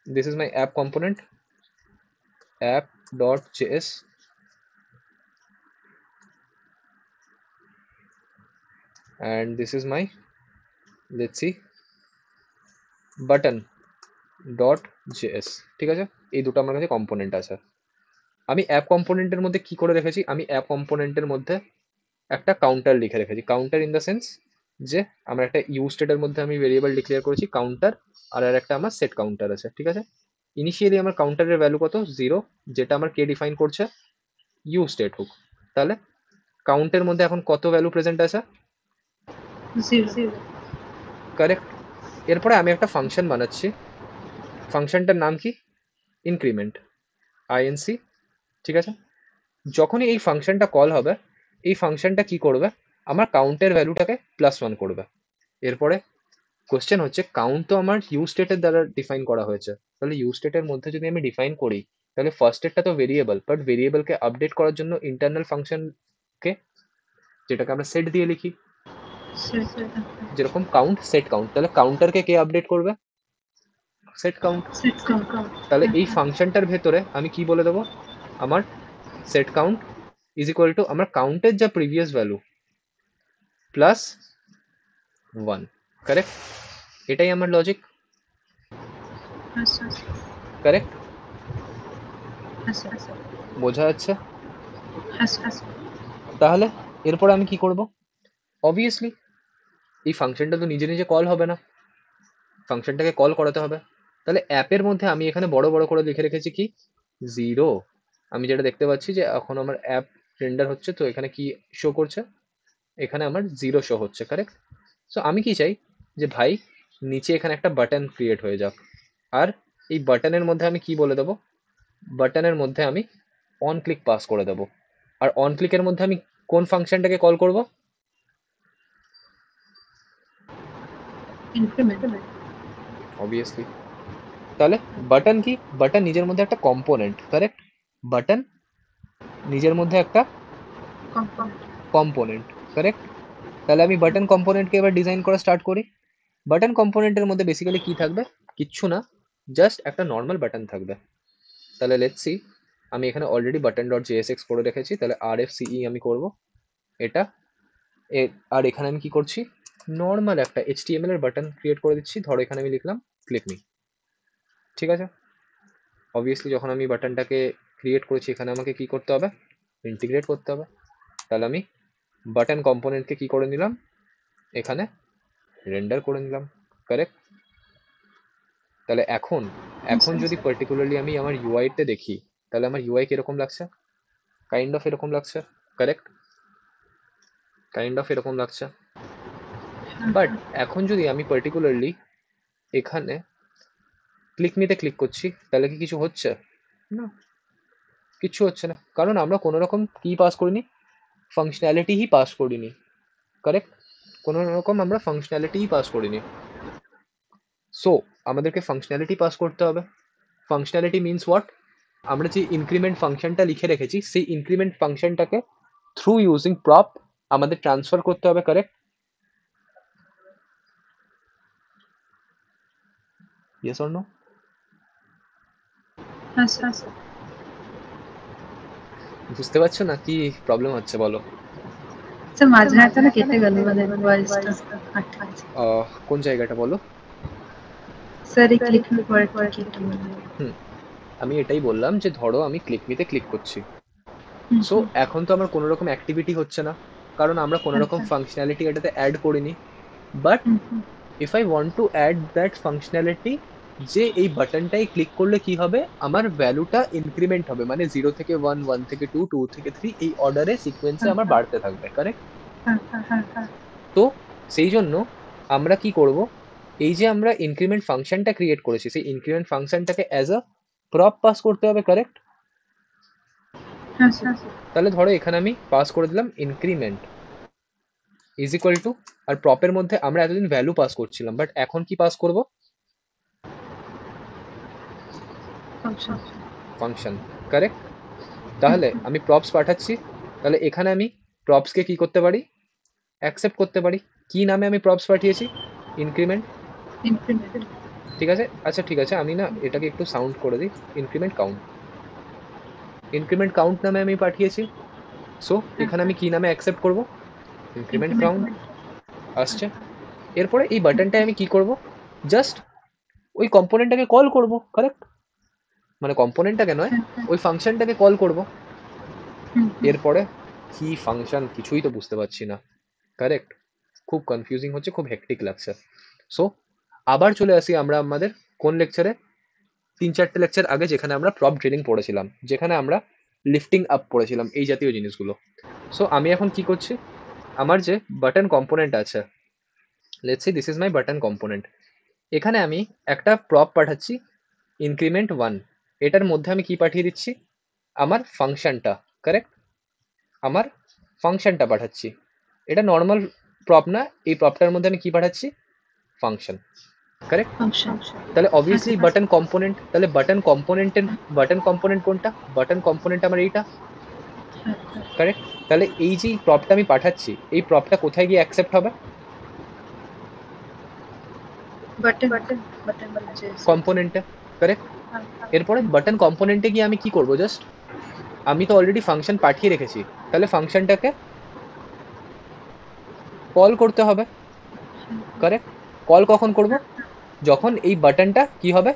A: this is my app component, app.js, and this is my, let's see, button.js, ঠিক আছে। এই দুটো আমার কাছে কম্পোনেন্ট আছে। আমি অ্যাপ কম্পোনেন্টের মধ্যে কি করে রেখেছি, আমি অ্যাপ কম্পোনেন্টের মধ্যে একটা কাউন্টার লিখে রেখেছি। কাউন্টার ইন দ্য সেন্স যে আমার একটা ইউজ স্টেটের মধ্যে আমি ভেরিয়েবল ডিক্লেয়ার করেছি কাউন্টার, আর একটা আমার সেট কাউন্টার আছে, ঠিক আছে। ইনিশিয়ালি আমার কাউন্টারের ভ্যালু কত, 0, যেটা আমার কে ডিফাইন করছে, ইউ স্টেট হুক। তাহলে কাউন্টের মধ্যে এখন কত ভ্যালু প্রেজেন্ট আছে,
B: 0।
A: কারেক্ট। এরপরে আমি একটা ফাংশন বানাচ্ছি, ফাংশনটার নাম কি, ইনক্রিমেন্ট, INC, ঠিক আছে। যখনই এই ফাংশনটা কল হবে, এই ফাংশনটা কি করবে, আমার কাউন্টের ভ্যালুটাকে +1 করবে। এরপরে কোশ্চেন হচ্ছে, কাউন্ট তো আমার ইউ স্টেটের দ্বারা ডিফাইন করা হয়েছে, তাহলে ইউ স্টেটের মধ্যে যদি আমি ডিফাইন করি, তাহলে ফার্স্ট স্টেটটা তো ভেরিয়েবল, বাট ভেরিয়েবলকে আপডেট করার জন্য ইন্টারনাল ফাংশনকে, যেটাকে আমরা সেট দিয়ে লিখি, যেরকম কাউন্ট সেট কাউন্ট, তাহলে কাউন্টারকে কে আপডেট করবে, সেট কাউন্ট। তাহলে এই ফাংশনটার ভেতরে আমি কি বলে দেবো, আমার set count is equal two আমার কাউন্টের যা প্রিভিয়াস ভ্যালু +1, কারেক্ট। এটাই আমার লজিক।
B: আচ্ছা
A: কারেক্ট?
B: আচ্ছা
A: বোঝা যাচ্ছে?
B: আচ্ছা
A: তাহলে এরপর আমি কি করব? অবভিয়াসলি এই ফাংশনটা তো নিজে নিজে কল হবে না, ফাংশনটাকে কল করাতে হবে। তাহলে অ্যাপের মধ্যে আমি এখানে বড় বড় করে লিখে রেখেছি কি, জিরো। আমি যেটা দেখতে পাচ্ছি যে এখন আমার অ্যাপ রেন্ডার হচ্ছে, তো এখানে কি শো করছে, এখানে আমার জিরো শো হচ্ছে, কারেক্ট? সো আমি কি চাই যে ভাই নিচে এখানে একটা বাটন ক্রিয়েট হয়ে যাক, আর এই বাটনের মধ্যে আমি কি বলে দেবো, বাটনের মধ্যে আমি অন ক্লিক পাস করে দেবো। আর অন ক্লিকের মধ্যে আমি কোন ফাংশনটাকে কল করব?
B: Increment
A: obviously. তাহলে বাটন কি, বাটন নিজের মধ্যে একটা কম্পোনেন্ট, কারেক্ট? বাটন নিজের মধ্যে একটা
B: কম্পোনেন্ট
A: কম্পোনেন্ট, কারেক্ট? তাহলে আমি বাটন কম্পোনেন্টকে এবার ডিজাইন করা স্টার্ট করি। বাটন কম্পোনেন্টের মধ্যে বেসিক্যালি কি থাকবে, কিচ্ছু না, জাস্ট একটা নর্মাল বাটন থাকবে। তাহলে লেটস সি, আমি এখানে অলরেডি বাটন ডট জেএসএক্স করে রেখেছি, তাহলে আর এফ সিই আমি করব এটা। আর এখানে আমি কি করছি, নর্মাল একটা এইচটিএমএল এর বাটন ক্রিয়েট করে দিচ্ছি। ধরো এখানে আমি লিখলাম ক্লিক মি, ঠিক আছে? অবভিয়াসলি যখন আমি বাটনটাকে ক্রিয়েট করেছি এখানে আমাকে কি করতে হবে, ইন্টিগ্রেট করতে হবে। তাহলে আমি বাটন কম্পোনেন্টকে কি করে নিলাম, এখানে রেন্ডার করে নিলাম, কারেক্ট? তাহলে এখন এখন যদি পার্টিকুলারলি আমি আমার ইউআইতে দেখি, তাহলে আমার ইউআই কিরকম লাগছে, কাইন্ড অফ এরকম লাগছে, কারেক্ট? কাইন্ড অফ এরকম লাগছে। বাট এখন যদি আমি পার্টিকুলারলি এখানে ক্লিক মিতে ক্লিক করছি, তাহলে কি কিছু হচ্ছে? না, কিচ্ছু হচ্ছে না, কারণ আমরা কোনো রকম কি পাস করিনি, ফাংশনালিটিই পাস করিনি, কারেক্ট? কোনো রকম আমরা ফাংশনালিটিই পাস করিনি। সো আমাদেরকে ফাংশনালিটি পাস করতে হবে। ফাংশনালিটি মিনস হোয়াট, আমরা যে ইনক্রিমেন্ট ফাংশনটা লিখে রেখেছি সেই ইনক্রিমেন্ট ফাংশনটাকে থ্রু ইউজিং প্রপ আমাদের ট্রান্সফার করতে হবে, কারেক্ট? Yes or no?
B: আচ্ছা
A: বুঝতে পারছো না কি প্রবলেম হচ্ছে বলো?
B: স্যার মাঝখানে না কেটে গেল মানে ভয়েসটা আটকে গেছে
A: কোন জায়গাটা বলো?
B: স্যার এই ক্লিক পরে কেটে গেল
A: হুম, আমি এটাই বললাম যে ধরো আমি ক্লিক মিতে ক্লিক করছি, সো এখন তো আমার কোনো রকম অ্যাক্টিভিটি হচ্ছে না, কারণ আমরা কোনো রকম ফাংশনালিটি এটাতে অ্যাড করিনি। But if I want to add that functionality, যে এই বাটনটাই ক্লিক করলে কি হবে, আমার ভ্যালুটা ইনক্রিমেন্ট হবে, মানে 0 থেকে 1, 1 থেকে 2, 2 থেকে 3, এই অর্ডারে সিকোয়েন্সে আমার বাড়তে থাকবে, কারেক্ট? তো সেই জন্য আমরা কি করব, এই যে আমরা ইনক্রিমেন্ট ফাংশনটা ক্রিয়েট করেছি সেই ইনক্রিমেন্ট ফাংশনটাকে অ্যাজ আ প্রপ পাস করতে হবে, কারেক্ট?
B: আচ্ছা
A: তাহলে ধরো এখানে আমি পাস করে দিলাম ইনক্রিমেন্ট ইজ ইকুয়াল টু, আর প্রপের মধ্যে আমরা এতদিন ভ্যালু পাস করছিলাম, বাট এখন কি পাস করব,
B: ফাংশন
A: ফাংশন, কারেক্ট? তাহলে আমি প্রপস পাঠাচ্ছি, তাহলে এখানে আমি প্রপসকে কি করতে পারি, অ্যাকসেপ্ট করতে পারি। কি নামে আমি প্রপস পাঠিয়েছি, ইনক্রিমেন্ট,
B: ইনক্রিমেন্ট
A: ঠিক আছে? আচ্ছা ঠিক আছে, আমি না এটাকে একটু সাউন্ড করে দিই, ইনক্রিমেন্ট কাউন্ট, ইনক্রিমেন্ট কাউন্ট নামে আমি পাঠিয়েছি। সো এখানে আমি কি নামে অ্যাকসেপ্ট করব, ইনক্রিমেন্ট কাউন্ট আসছে। এরপরে এই বাটনটায় আমি কি করব, জাস্ট ওই কম্পোনেন্টটাকে কল করব, কারেক্ট? মানে কম্পোনেন্টটাকে নয়, ওই ফাংশনটাকে কল করব। এরপরে কি ফাংশন কিছুই তো বুঝতে পারছি না, কারেক্ট? খুব কনফিউজিং হচ্ছে, খুব হেক্টিক লাগছে। সো আবার চলে আসি আমরা আমাদের কোন লেকচারে, 3-4টে লেকচার আগে, যেখানে আমরা প্রপ ড্রিলিং পড়েছিলাম, যেখানে আমরা লিফটিং আপ পড়েছিলাম, এই জাতীয় জিনিসগুলো। সো আমি এখন কি করছি, আমার যে বাটন কম্পোনেন্ট আছে, let's see this is my button component, এখানে আমি একটা প্রপ পাঠাচ্ছি ইনক্রিমেন্ট 1, এটার মধ্যে আমি কি পাঠিয়ে দিচ্ছি, আমার ফাংশনটা, কারেক্ট? আমার ফাংশনটা পাঠাচ্ছি, এটা নর্মাল প্রপ না, এই প্রপটার মধ্যে আমি কি পাঠাচ্ছি, ফাংশন, কারেক্ট?
B: ফাংশন
A: তাহলে অবভিয়াসলি বাটন কম্পোনেন্ট, তাহলে বাটন কম্পোনেন্ট কোনটা, বাটন কম্পোনেন্ট আমার এইটা, কারেক্ট? তাহলে এই যে প্রপটা আমি পাঠাচ্ছি, এই প্রপটা কোথায় গিয়ে অ্যাকসেপ্ট হবে,
B: বাটন বাটন
A: কম্পোনেন্টে, কারেক্ট? এরপরে বাটন কম্পোনেন্টে গিয়ে আমি কি করব, জাস্ট আমি তো অলরেডি ফাংশন পাঠিয়ে রেখেছি, তাহলে ফাংশনটাকে কল করতে হবে, কারেক্ট? কল কখন করব, যখন এই বাটনটা কি হবে,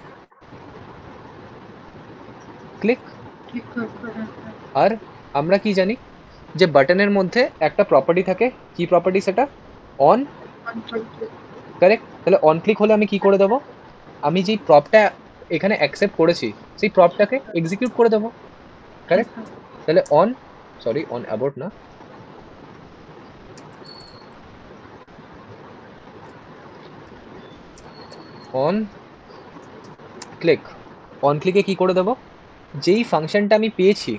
A: ক্লিক।
B: ক্লিক করবো, হ্যাঁ।
A: আর আমরা কি জানি যে বাটনের মধ্যে একটা প্রপার্টি থাকে, কি প্রপার্টি সেটা? On
B: on click.
A: কারেক্ট। তাহলে অন ক্লিক হলে আমি কি করে দেবো? আমি যেই প্রপটা এখানে অ্যাকসেপ্ট করেছি সেই প্রপটাকে এক্সিকিউট করে দেবো, কারেক্ট। তাহলে অন, সরি অন অ্যাবোর্ট না, অন ক্লিক। অন ক্লিকে কি করে দেবো? যেই ফাংশনটা আমি পেয়েছি,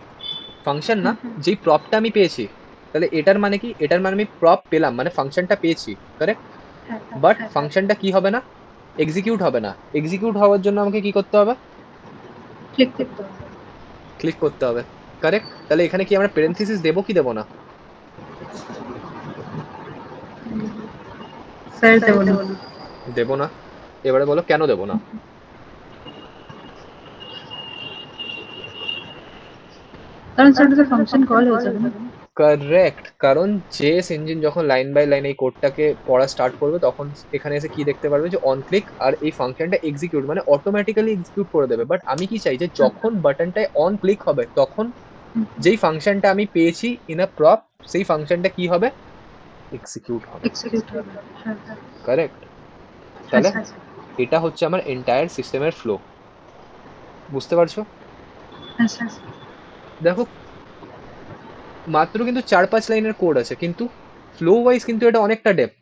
A: ফাংশন না, যেই প্রপটা আমি পেয়েছি, তাহলে এটার মানে কি? এটার মানে আমি প্রপ পেলাম, মানে ফাংশনটা পেয়েছি, কারেক্ট। বাট ফাংশনটা কি হবে না? এক্সিকিউট হবে না। এক্সিকিউট হওয়ার জন্য আমাকে কি করতে হবে?
B: ক্লিক করতে হবে।
A: ক্লিক করতে হবে, কারেক্ট। তাহলে এখানে কি আমরা প্যারেনথেসিস দেবো কি দেবো না?
B: স্যার দেবো না।
A: দেবো না। এবারে বলো কেন দেবো না?
B: কারণ স্যার ওটা তো ফাংশন কল হয়ে যাবে না।
A: কারেক্ট, কারণ জেএস ইঞ্জিন যখন লাইন বাই লাইন এই কোডটাকে পড়া স্টার্ট করবে তখন এখানে এসে কি দেখতে পারবে যে অন ক্লিক আর এই ফাংশনটা এক্সিকিউট মানে অটোমেটিক্যালি এক্সিকিউট করে দেবে। বাট আমি কি চাই যে যখন বাটনটায় অন ক্লিক হবে তখন যেই ফাংশনটা আমি পেয়েছি ইন আ প্রপ, সেই ফাংশনটা কি হবে? এক্সিকিউট হবে,
B: এক্সিকিউট হবে, হ্যাঁ।
A: কারেক্ট। তাহলে
B: আচ্ছা।
A: এটা হচ্ছে আমার এন্টায়ার সিস্টেমের ফ্লো, বুঝতে পারছো?
B: আচ্ছা।
A: দেখো মাত্র কিন্তু 4-5 লাইনের কোড আছে, কিন্তু ফ্লো ওয়াইজ কিন্তু এটা অনেকটা ডেপথ,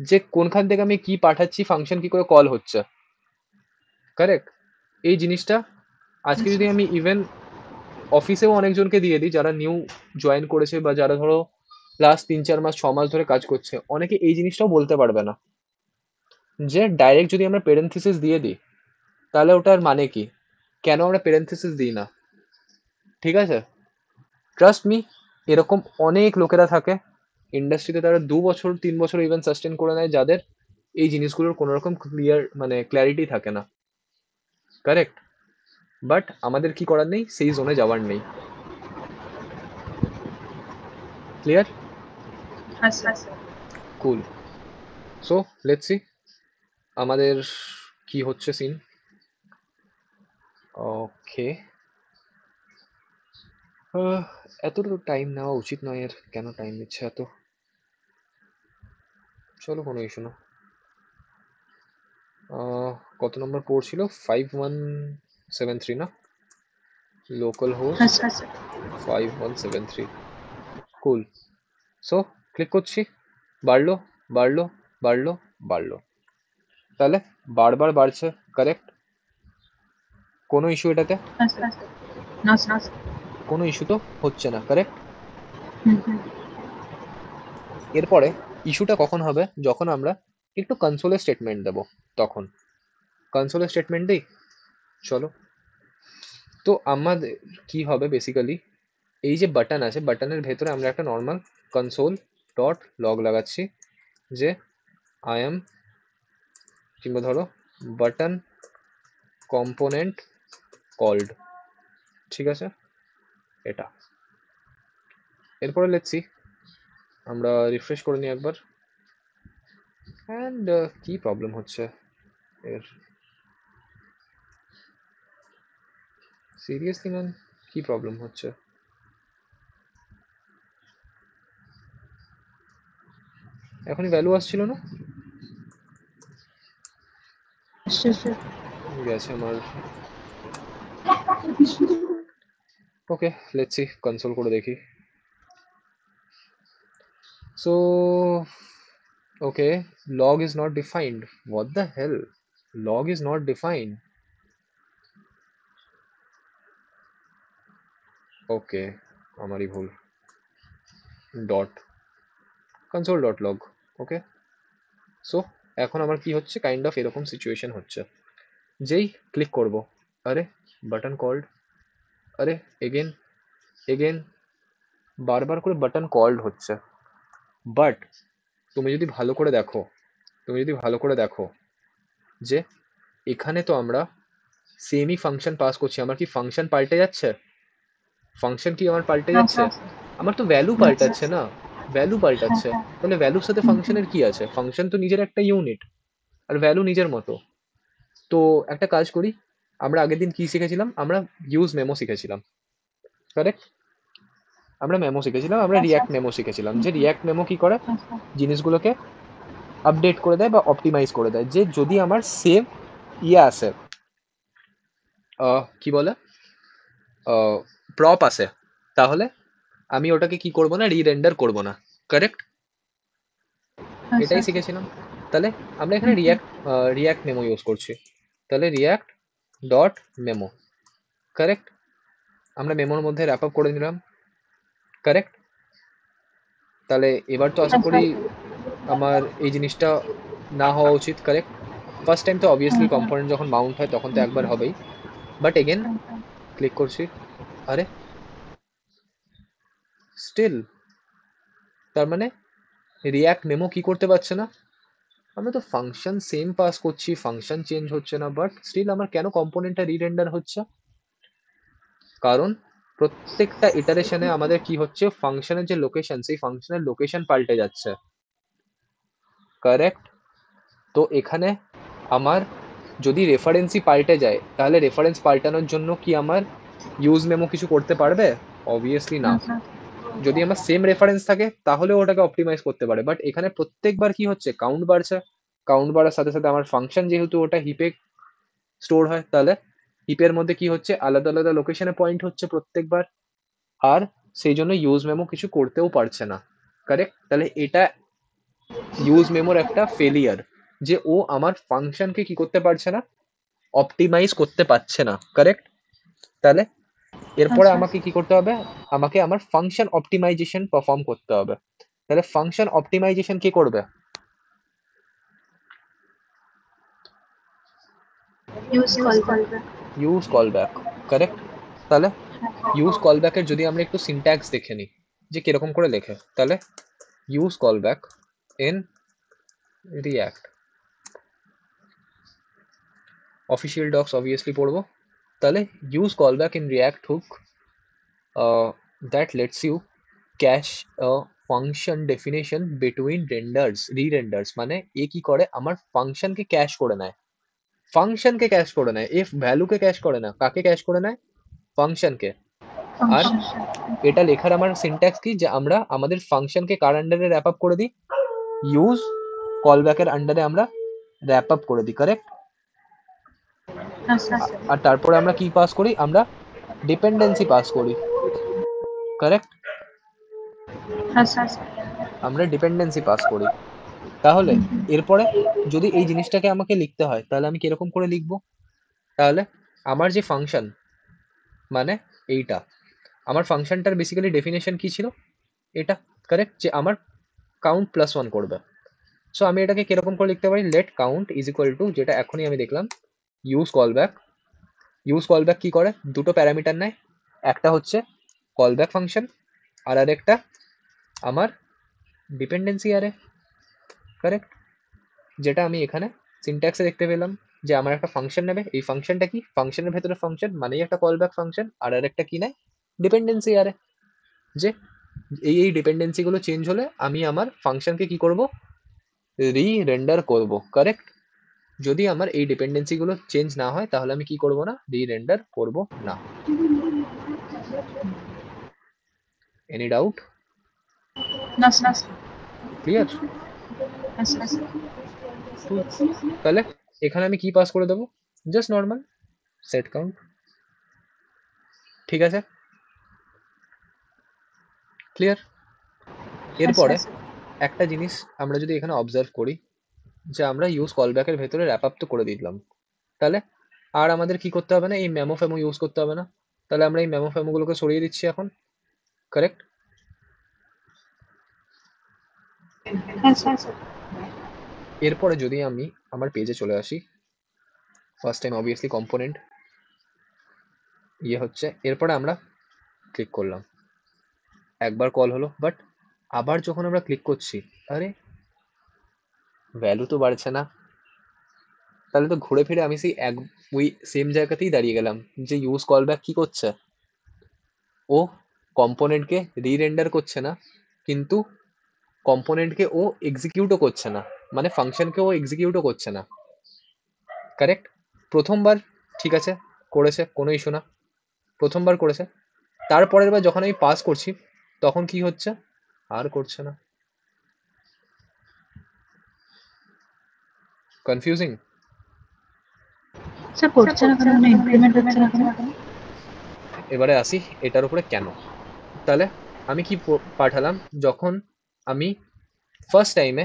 A: যে কোনখান থেকে আমি কি পাঠাচ্ছি, ফাংশন কি করে কল হচ্ছে, কারেক্ট। এই জিনিসটা আজকে যদি আমি ইভেন অফিসেও অনেকজনকে দিয়ে দিই যারা নিউ জয়েন করেছে বা যারা ধরো লাস্ট 3-4 মাস 6 মাস ধরে কাজ করছে, অনেকে এই জিনিসটাও বলতে পারবে না যে ডাইরেক্ট যদি আমরা প্যারেনথেসিস দিয়ে দিই তাহলে ওটার মানে কি, কেন আমরা প্যারেনথেসিস দিই না, ঠিক আছে। ট্রাস্ট মি, এরকম অনেক লোকেরা থাকে ইন্ডাস্ট্রিতে, তারা 2 বছর 3 বছর ইভেন সাস্টেন করে নেয়, যাদের এই জিনিসগুলোর কোনো রকম ক্লিয়ার মানে ক্ল্যারিটি থাকে না, কারেক্ট। বাট আমাদের কি করার নেই, সেই জোনে যাওয়ার নেই, ক্লিয়ার?
B: আচ্ছা।
A: কুল। সো লেটস সি আমাদের কি হচ্ছে সিন। ওকে, এত টাইম নেওয়া উচিত নয় এর, কেন টাইম নিচ্ছে এত? চলো কোনো ইস্যু না। কত নম্বর পড়ছিল? 5173 না? লোকাল হোস্ট
B: আচ্ছা।
A: 5173, কুল। সো ক্লিক করছি, বাড়লো বাড়লো বাড়লো বাড়লো, তাহলে বারবার বাড়ছে, কারেক্ট। কোনো ইস্যু এটাতে?
B: আচ্ছা। না স্যার।
A: কোনো ইস্যু তো হচ্ছে না, কারেক্ট। এরপরে ইস্যুটা কখন হবে? যখন আমরা একটু কনসোলের স্টেটমেন্ট দেবো, তখন কনসোলের স্টেটমেন্ট দিই, চলো। তো আমাদের কি হবে বেসিক্যালি, এই যে বাটন আছে বাটনের ভেতরে আমরা একটা নর্মাল কনসোল ডট লগ লাগাচ্ছি যে আই এম, কিংবা ধরো বাটন কম্পোনেন্ট কল্ড, ঠিক আছে এটা। এরপরে লেটস সি, আমরা রিফ্রেশ করে নিই একবার। অ্যান্ড কি প্রবলেম হচ্ছে এর, সিরিয়াসলি ম্যান, কি প্রবলেম হচ্ছে? এখনই ভ্যালু আসছিল না? গেছে আমার। ওকে লেটস সি, কনসোল করে দেখি। So okay, log is not defined. What the hell? Log is not defined. ওকে, আমারই ভুল। ডট কনসোল ডট লগ, ওকে। সো এখন আমার কি হচ্ছে, কাইন্ড অফ এরকম সিচুয়েশন হচ্ছে, যেই ক্লিক করব, আরে বাটন কল্ড, আরে এগেন এগেন, বারবার করে বাটন কল্ড হচ্ছে। বাট তুমি যদি ভালো করে দেখো, তুমি যদি ভালো করে দেখো যে এখানে তো আমরা সেমই ফাংশন পাস করছি, আমার কি ফাংশন পাল্টে যাচ্ছে? ফাংশন কি আমার পাল্টে
B: না
A: যাচ্ছে?
B: স্যার।
A: আমার তো ভ্যালু পাল্টাচ্ছে না, ভ্যালু পাল্টাচ্ছে। তাহলে ভ্যালুর সাথে ফাংশনের কি আছে? ফাংশন তো নিজের একটা ইউনিট, আর ভ্যালু নিজের মতো। তো একটা কাজ করি, আমরা আগের দিন কি শিখেছিলাম? আমরা ইউজ মেমো শিখেছিলাম, কারেক্ট? আমরা মেমো শিখেছিলাম, আমরা রিয়াক্ট মেমো শিখেছিলাম, যে রিয়াক্ট মেমো কি করে, জিনিসগুলোকে আপডেট করে দেয় বা অপটিমাইজ করে দেয়, যে যদি আমার সেম ইয়ে আসে, কি বলে, প্রপ আসে, তাহলে আমি ওটাকে কি করব না, রিরেন্ডার করব না, কারেক্ট? এটাই শিখেছিলাম। তাহলে আমরা এখানে রিয়াক্ট মেমো ইউজ করছি, তাহলে রিয়াক্ট ডট মেমো, কারেক্ট? আমরা মেমোর মধ্যে র্যাপ আপ করে নিলাম, কারেক্ট? তাহলে এবার তো আশা করি আমার এই জিনিসটা না হওয়া উচিত, কারেক্ট? ফার্স্ট টাইম তো অবভিয়াসলি কম্পোনেন্ট যখন মাউন্ট হয় তখন তো একবার হবেই, বাট এগেন ক্লিক করছি, আরে স্টিল, তার মানে রিয়াক্ট মেমো কি করতে পারছে না? আমরা তো ফাংশন সেম পাস করছি, ফাংশন চেঞ্জ হচ্ছে না, বাট স্টিল আমার কেন কম্পোনেন্টটা রিরেন্ডার হচ্ছে? কারণ প্রত্যেকটা ইটারেশনে আমাদের কি হচ্ছে, ফাংশনের যে লোকেশন, সেই ফাংশনের লোকেশন পাল্টে যাচ্ছে, কারেক্ট? তো এখানে আমার যদি রেফারেন্সই পাল্টে যায়, তাহলে রেফারেন্স পাল্টানোর জন্য কি আমার ইউজ মেমো কিছু করতে পারবে? অবভিয়াসলি না। যদি আমার সেম রেফারেন্স থাকে তাহলে ওটাকে অপটিমাইজ করতে পারে, বাট এখানে প্রত্যেকবার কি হচ্ছে, কাউন্ট বাড়ছে, কাউন্ট বাড়ার সাথে সাথে আমার ফাংশন যেহেতু ওটা হিপে স্টোর হয়, তাহলে হিপের মধ্যে কি হচ্ছে, আলাদা আলাদা লোকেশনে পয়েন্ট হচ্ছে প্রত্যেকবার, আর সেই জন্য ইউজ মেমো কিছু করতেও পারছে না, কারেক্ট? তাহলে এটা ইউজ মেমোর একটা ফেলিয়ার, যে ও আমার ফাংশনকে কি করতে পারছে না, অপটিমাইজ করতে পারছে না, কারেক্ট? তাহলে এরপরে আমাকে কি করতে হবে, আমাকে আমার ফাংশন অপটিমাইজেশন পারফর্ম করতে হবে। তাহলে ফাংশন অপটিমাইজেশন কি করবে? Use callback, correct? তাহলে ইউজ কলব্যাকের যদি আমরা একটু সিনট্যাক্স দেখে নিই যে কিরকম করে লেখে, তাহলে use callback in React, official docs obviously পড়বো। তাহলে use callback in React hook that lets you cache a function definition between renders, re-renders, মানে এ কি করে, আমার ফাংশনকে ক্যাশ করে নেয়, ফাংশনকে ক্যাশ করে নেয়, এফ ভ্যালুকে ক্যাশ করে না, কাকে ক্যাশ করে নেয়, ফাংশনকে। আর এটা লেখার আমার সিনট্যাক্স কি, যে আমরা আমাদের ফাংশনকে কার আন্ডারে র্যাপ আপ করে দিই, ইউজ কলব্যাকের আন্ডারে আমরা র্যাপ আপ করে দিই, কারেক্ট? আর তারপরে আমরা কি পাস করি, আমরা ডিপেন্ডেন্সি পাস করি, কারেক্ট? আমরা ডিপেন্ডেন্সি পাস করি। তাহলে এরপরে যদি এই জিনিসটাকে আমাকে লিখতে হয়, তাহলে আমি কিরকম করে লিখবো? তাহলে আমার যে ফাংশন, মানে এইটা, আমার ফাংশনটার বেসিক্যালি ডেফিনেশন কি ছিল, এটা, কারেক্ট? যে আমার কাউন্ট প্লাস ওয়ান করবে। সো আমি এটাকে কিরকম করে লিখতে পারি, let count is equal to, যেটা এখনই আমি দেখলাম, ইউজ কলব্যাক। ইউজ কলব্যাক কি করে, দুটো প্যারামিটার নেয়, একটা হচ্ছে কলব্যাক ফাংশন, আর আরেকটা আমার ডিপেন্ডেন্সি আরে, কারেক্ট? যেটা আমি এখানে সিনট্যাক্সে দেখতে পেলাম, যে আমার একটা ফাংশন নেবে, এই ফাংশনটা কি, ফাংশনের ভেতরে ফাংশন মানেই একটা কলব্যাক ফাংশন, আর আরেকটা কি নেয়, ডিপেন্ডেন্সি আরে, যে এই ডিপেন্ডেন্সি গুলো চেঞ্জ হলে আমি আমার ফাংশনকে কি করব, রি রেন্ডার করব, কারেক্ট? যদি আমার এই ডিপেন্ডেন্সি গুলো চেঞ্জ না হয় তাহলে আমি কি করব না, রি রেন্ডার করব না। Any doubt? ক্লিয়ার? তাহলে এখানে আমি কি পাস করে দেবো, জাস্ট নর্মাল সেট কাউন্ট, ঠিক আছে? ক্লিয়ার? এরপরে একটা জিনিস আমরা যদি এখানে অবজার্ভ করি, যে আমরা ইউজ কলব্যাকের ভেতরে র্যাপ আপ তো করে দিলাম, তাহলে আর আমাদের কি করতে হবে না, এই মেমো ফেমো ইউজ করতে হবে না। তাহলে আমরা এই মেমো ফেমোগুলোকে সরিয়ে দিচ্ছি এখন, কারেক্ট? এরপরে যদি আমি আমার পেজে চলে আসি, ফার্স্ট টাইম অবভিয়াসলি কম্পোনেন্ট ইয়ে হচ্ছে, এরপরে আমরা ক্লিক করলাম, একবার কল হলো, বাট আবার যখন আমরা ক্লিক করছি, আরে ভ্যালু তো বাড়ছে না, তাহলে তো ঘুরে ফিরে আমি সেই ওই সেম জায়গাতেই দাঁড়িয়ে গেলাম, যে ইউজ কলব্যাক কি করছে, ও কম্পোনেন্টকে রি-রেন্ডার করছে না, কিন্তু কম্পোনেন্টকে ও এক্সিকিউটও করছে না, মানে ফাংশনকে ও এক্সিকিউটও করছে না, কারেক্ট? প্রথমবার ঠিক আছে, করেছে, কোনো ইস্যু না, প্রথমবার করেছে। তারপরের বার যখন আমি পাস করছি তখন কি হচ্ছে, আর করছে না। কনফিউজিং।
B: স্যার করছে না কেন, মানে ইনক্রিমেন্ট হচ্ছে না কেন?
A: এবারে আসি এটার উপরে কেন। তাহলে আমি কি পাঠালাম, যখন আমি ফার্স্ট টাইমে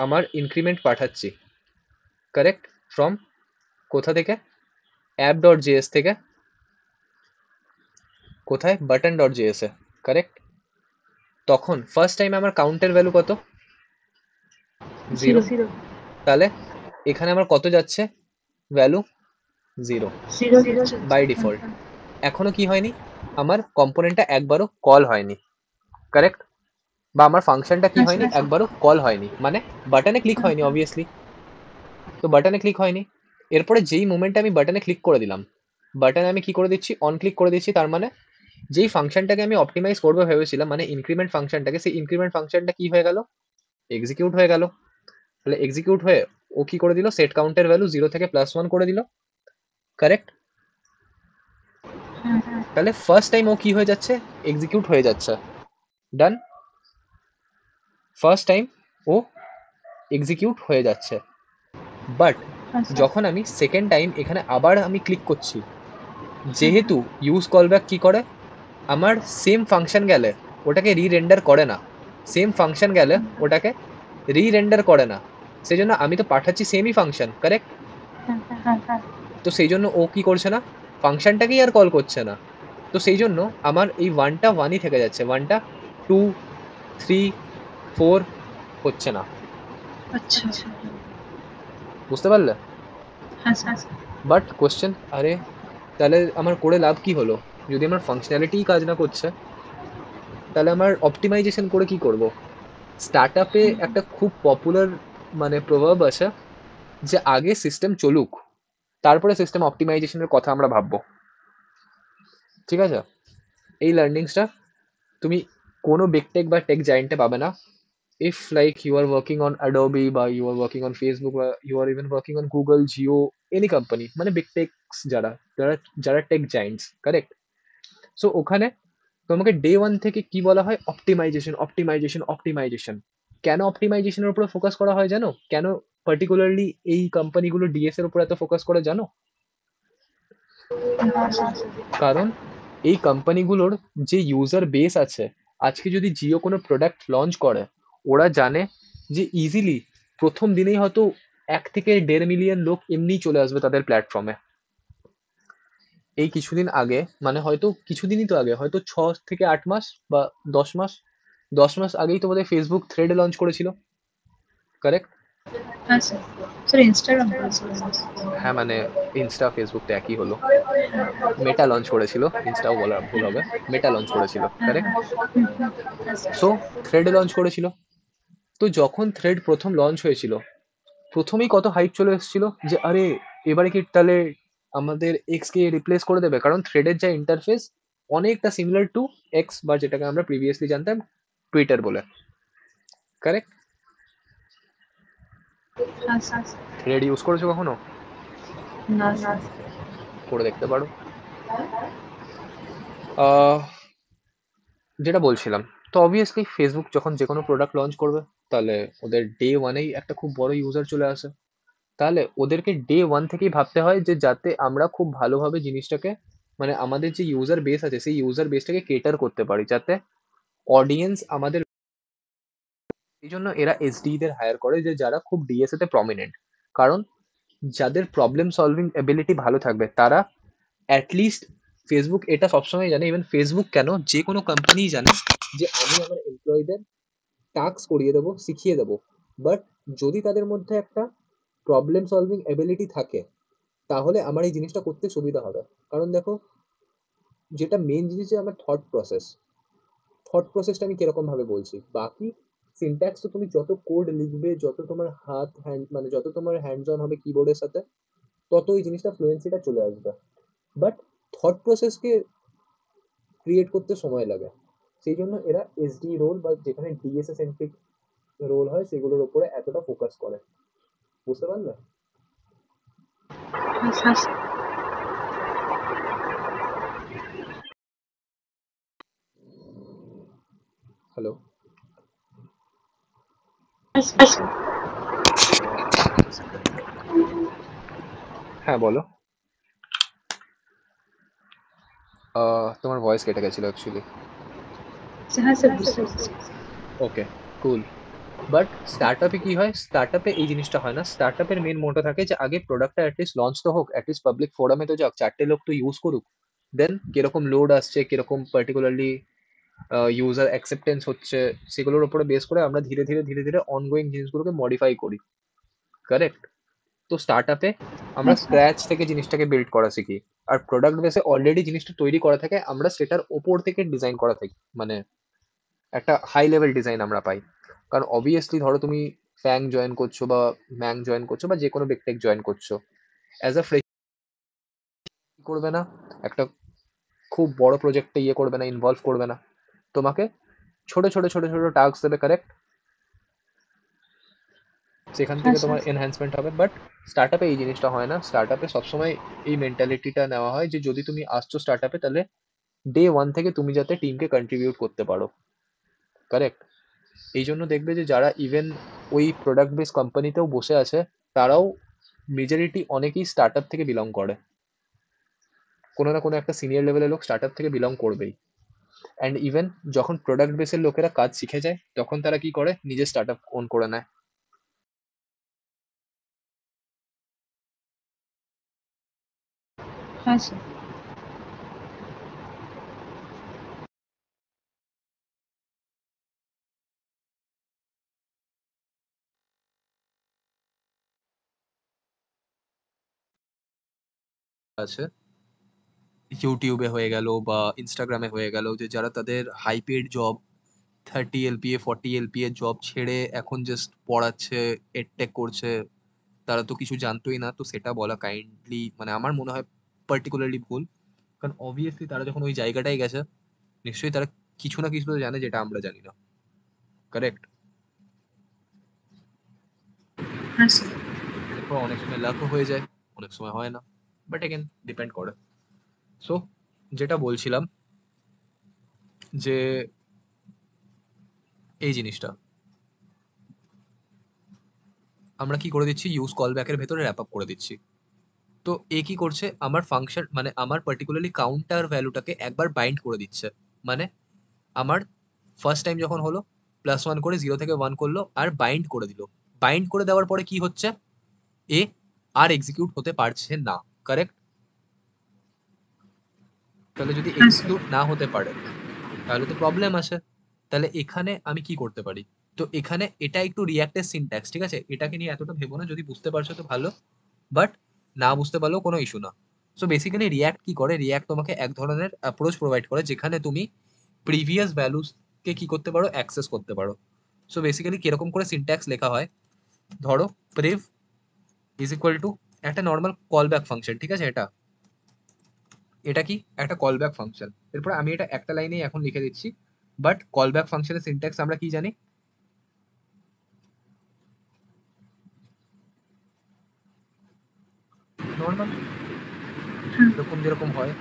A: আমার ইনক্রিমেন্ট পাঠাচ্ছি, কারেক্ট, ফ্রম কোথা থেকে, অ্যাপ ডট জেএস থেকে কোথায়, বাটন ডট জেএস এ, কারেক্ট। তখন ফার্স্ট টাইমে আমার কাউন্টের ভ্যালু কত, 0।
B: জিরো।
A: তাহলে এখানে আমার কত যাচ্ছে ভ্যালু, 0
B: জিরো যাচ্ছে।
A: By default. এখনো কি হয়নি, আমার কম্পোনেন্টটা একবারও কল হয়নি, কারেক্ট, বা আমার ফাংশনটা কি
B: হ্যাঁ
A: হয়নি,
B: স্যার।
A: একবারও কল হয়নি, মানে বাটনে ক্লিক হয়নি অবভিয়াসলি। তো বাটনে ক্লিক হয়নি, এরপরে যেই মোমেন্টে আমি বাটনে ক্লিক করে দিলাম, বাটনে আমি কি করে দিচ্ছি, অন ক্লিক করে দিচ্ছি, তার মানে যেই ফাংশনটাকে আমি অপটিমাইজ করবো ভেবেছিলাম, মানে ইনক্রিমেন্ট ফাংশনটাকে, সেই ইনক্রিমেন্ট ফাংশনটা কি হয়ে গেল, এক্সিকিউট হয়ে গেল। তাহলে এক্সিকিউট হয়ে ও কি করে দিল, সেট কাউন্টের ভ্যালু 0 থেকে +1 করে দিল, কারেক্ট। তাহলে ফার্স্ট টাইম ও কি হয়ে যাচ্ছে, এক্সিকিউট হয়ে যাচ্ছে, ডান। ফার্স্ট টাইম ও এক্সিকিউট হয়ে যাচ্ছে, বাট যখন আমি সেকেন্ড টাইম এখানে আবার আমি ক্লিক করছি, যেহেতু ইউজ কলব্যাক কি করে, আমার সেম ফাংশন গেলে ওটাকে রি রেন্ডার করে না, সেম ফাংশন গেলে ওটাকে রি রেন্ডার করে না, সেই জন্য আমি তো পাঠাচ্ছি সেমই ফাংশন, কারেক্ট। তো সেই জন্য ও কি করছে না, ফাংশনটাকেই আর কল করছে না। তো সেই জন্য আমার এই ওয়ানটা ওয়ানই থেকে যাচ্ছে, ওয়ানটা 2 3 4 হচ্ছে না।
B: আচ্ছা।
A: বুঝতে পারলে?
B: হ্যাঁ স্যার।
A: বাট কোশ্চেন, আরে তাহলে আমার করে লাভ কি হলো, যদি আমার ফাংশনালিটিই কাজ না করছে, তাহলে আমার অপটিমাইজেশন করে কি করব। স্টার্ট আপে একটা খুব পপুলার মানে প্রভাব আছে, যে আগে সিস্টেম চলুক, তারপরে সিস্টেম অপটিমাইজেশনের কথা আমরা ভাববো, ঠিক আছে। এই লার্নিংসটা তুমি কোনো বিগ টেক বা টেক জায়েন্টে পাবে না। If like you are working on Adobe, বা you are working on Facebook, বা you are even working on Google, Jio, any company, মানে বিগ টেকস যারা যারা যারা টেক জায়েন্টস, কারেক্ট। সো ওখানে তোমাকে ডে ওয়ান থেকে কি বলা হয়, অপটিমাইজেশন অপটিমাইজেশন অপটিমাইজেশন। কেন অপটিমাইজেশনের উপরে ফোকাস করা হয় জানো, কেন পার্টিকুলারলি এই কোম্পানিগুলো ডিএস এর উপর এত ফোকাস করে জানো? কারণ এই কোম্পানিগুলোর যে ইউজার বেস আছে, আজকে যদি জিও কোনো প্রোডাক্ট লঞ্চ করে, ওরা জানে যে ইজিলি প্রথম দিনেই হয়তো 1 থেকে 1.5 মিলিয়ন লোক এমনিই চলে আসবে তাদের প্ল্যাটফর্মে। এই কিছুদিন আগে, মানে হয়তো কিছুদিনই তো আগে, হয়তো 6 থেকে 8 মাস বা 10 মাস, 10 মাস আগেই তো বোধহয় ফেসবুক থ্রেড লঞ্চ করেছিল, কারেক্ট।
B: হ্যাঁ স্যার। স্যার ইনস্টাগ্রাম করেছিলেন।
A: হ্যাঁ মানে ইনস্টা ফেসবুক তো একই হলো। মেটা লঞ্চ করেছিল, ইনস্টাও বলা ভুল হবে, মেটা লঞ্চ করেছিল, কারেক্ট। সো থ্রেড লঞ্চ করেছিল। তো যখন থ্রেড প্রথম লঞ্চ হয়েছিল, প্রথমেই কত হাইপ চলে এসেছিল, যে আরে এবারে কি তাহলে আমাদের এক্স কে রিপ্লেস করে দেবে, কারণ থ্রেডের যা ইন্টারফেস অনেকটা সিমিলার টু এক্স, বা যেটাকে আমরা প্রিভিয়াসলি জানতাম টুইটার বলে, কারেক্ট।
B: হ্যাঁ স্যার।
A: থ্রেড ইউজ করেছো কখনো?
B: না স্যার।
A: করে দেখতে পারো। আহ, যেটা বলছিলাম, তো অবভিয়াসলি ফেসবুক যখন যে কোনো প্রোডাক্ট লঞ্চ করবে, তাহলে ওদের ডে ওয়ানেই একটা খুব বড় ইউজার চলে আসে। তাহলে ওদেরকে ডে ওয়ান থেকেই ভাবতে হয় যে যাতে আমরা খুব ভালোভাবে জিনিসটাকে, মানে আমাদের যে ইউজার বেস আছে সেই ইউজার বেসটাকে কেটার করতে পারি, যাতে অডিয়েন্স আমাদের, এই জন্য এরা এসডি দের হায়ার করে, যে যারা খুব ডিএসএ তে প্রমিনেন্ট। কারণ যাদের প্রবলেম সলভিং এবিলিটি ভালো থাকবে, তারা অ্যাটলিস্ট, ফেসবুক এটা সবসময় জানে, ইভেন ফেসবুক কেন, যে কোনো কোম্পানি জানে, যে আমি আমার এমপ্লয়ীদের টাস্ক করিয়ে দেবো, শিখিয়ে দেবো, বাট যদি তাদের মধ্যে একটা প্রবলেম সলভিং এবিলিটি থাকে, তাহলে আমার এই জিনিসটা করতে সুবিধা হবে। কারণ দেখো, যেটা মেন জিনিস যে আমার থট প্রসেসটা আমি কিরকম ভাবে বলছি, বাকি সিনট্যাক্স তো তুমি যত কোড লিখবে, যত তোমার হাত হ্যান্ড, মানে যত তোমার হ্যান্ডস অন হবে কিবোর্ডের সাথে, তত ওই জিনিসটা ফ্লুয়েন্সিটা চলে আসবে। বাট থট প্রসেসকে ক্রিয়েট করতে সময় লাগে। সেই জন্য এরা এসডি রোল, বা যেখানে ডিএসএ সেন্ট্রিক রোল হয়, সেগুলোর উপরে এতটা ফোকাস করে। বুঝতে পারলে?
B: হ্যাঁ স্যার। আচ্ছা।
A: হ্যাঁ বলো। তোমার ভয়েস কেটে গেছিল অ্যাকচুয়ালি।
B: হ্যাঁ স্যার, বুঝতে পারছি।
A: ওকে, কুল। বাট স্টার্টআপে কি হয়, স্টার্টআপে এই জিনিসটা হয় না। স্টার্টআপের মেন মোটো থাকে যে আগে প্রোডাক্টটা অ্যাটলিস্ট লঞ্চ তো হোক, অ্যাটলিস্ট পাবলিক ফোরামে তো যাক, 4টে লোক তো ইউজ করুক। দেন কিরকম লোড আসছে, কিরকম পার্টিকুলারলি ইউজার অ্যাকসেপ্টেন্স হচ্ছে, সেগুলোর উপরে বেস করে আমরা ধীরে ধীরে ধীরে ধীরে অনগোয়িং জিনিসগুলোকে মডিফাই করি। কারেক্ট। তো স্টার্টআপে আমরা
B: আচ্ছা।
A: স্ক্র্যাচ থেকে জিনিসটাকে বিল্ড করা শিখি। আর প্রোডাক্ট বেসে অলরেডি জিনিসটা তৈরি করা থাকে, আমরা সেটার ওপর থেকে ডিজাইন করা থাকি, মানে একটা হাই লেভেল ডিজাইন আমরা পাই। কারণ অবভিয়াসলি ধরো তুমি ফ্যাং জয়েন করছো বা ম্যাং জয়েন করছো বা যে কোনো বিগটেক জয়েন করছো, অ্যাজ আ ফ্রেশ করবে না, একটা খুব বড় প্রজেক্টে করবে না, ইনভলভ করবে না, তোমাকে ছোট ছোট ছোট ছোট টাস্ক দেবে। কারেক্ট। সেখান
B: হ্যাঁ
A: থেকে
B: স্যার।
A: তোমার এনহ্যান্সমেন্ট হবে। বাট স্টার্টআপে এই জিনিসটা হয় না। স্টার্টআপে সবসময় এই মেন্টালিটিটা নেওয়া হয় যে যদি তুমি আসছো স্টার্টআপে, তাহলে ডে ওয়ান থেকে তুমি যাতে টিমকে কন্ট্রিবিউট করতে পারো। কারেক্ট। এই জন্য দেখবে যে যারা ইভেন ওই প্রোডাক্ট বেস কোম্পানিতেও বসে আছে, তারাও মেজরিটি অনেকেই স্টার্টআপ থেকে বিলং করে। কোনো না কোনো একটা সিনিয়র লেভেলের লোক স্টার্টআপ থেকে বিলং করবেই। অ্যান্ড ইভেন যখন প্রোডাক্ট বেসের লোকেরা কাজ শিখে যায়, তখন তারা কি করে, নিজের স্টার্টআপ ওন করে নেয়।
B: হ্যাঁ স্যার।
A: আছে ইউটিউবে হয়ে গেল বা ইনস্টাগ্রামে হয়ে গেল, যে যারা তাদের high paid job, 30 LPA 40 LPA job ছেড়ে এখন জাস্ট পড়াচ্ছে, এডটেক করছে, তারা তো কিছু জানতোই না। তো সেটা বলা কাইন্ডলি মানে আমার মনে হয় পার্টিকুলারলি ভুল। কারণ অবভিয়াসলি তারা যখন ওই জায়গাটায় গেছে, নিশ্চয়ই তারা কিছু না কিছু তো জানে যেটা আমরা জানি না। কারেক্ট।
B: হ্যাঁ স্যার।
A: এরপর অনেক সময় লাকও হয়ে যায়, অনেক সময় হয় না। বাট এগেন ডিপেন্ড করে। সো যেটা বলছিলাম, যে এই জিনিসটা আমরা কি করে দিচ্ছি, ইউজ কল ব্যাকের ভেতরে র্যাপ আপ করে দিচ্ছি। তো এ কি করছে, আমার ফাংশন মানে আমার পার্টিকুলারলি কাউন্টার ভ্যালুটাকে একবার বাইন্ড করে দিচ্ছে। মানে আমার ফার্স্ট টাইম যখন হলো, +1 করে 0 থেকে 1 করলো আর বাইন্ড করে দিল। বাইন্ড করে দেওয়ার পরে কি হচ্ছে, এ আর এক্সিকিউট হতে পারছে না। কারেক্ট। তাহলে যদি
B: হ্যাঁ স্যার।
A: এক্সিকিউট না হতে পারে, তাহলে তো প্রবলেম আছে। তাহলে এখানে আমি কি করতে পারি? তো এখানে এটা একটু রিঅ্যাক্টের সিনট্যাক্স, ঠিক আছে? এটাকে নিয়ে এতটা ভেবো না, যদি বুঝতে পারছো তো ভালো, বাট না বুঝতে পারলেও কোনো ইস্যু না। সো বেসিক্যালি রিঅ্যাক্ট কি করে, রিঅ্যাক্ট তোমাকে এক ধরনের অ্যাপ্রোচ প্রোভাইড করে যেখানে তুমি প্রিভিয়াস ভ্যালুসকে কি করতে পারো, অ্যাক্সেস করতে পারো। সো বেসিক্যালি কিরকম করে সিনট্যাক্স লেখা হয়, ধরো প্রিভ ইজ ইকুয়াল টু একটা নর্মাল কল ব্যাক ফাংশন, ঠিক আছে? এটা এটা কি একটা কল ব্যাক ফাংশন। এরপর আমি এটা একটা লাইনেই এখন লিখে দিচ্ছি। বাট কল ব্যাক ফাংশনের সিনট্যাক্স আমরা কি জানি, নর্মাল
B: হ্যাঁ।
A: এরকম যেরকম হয়,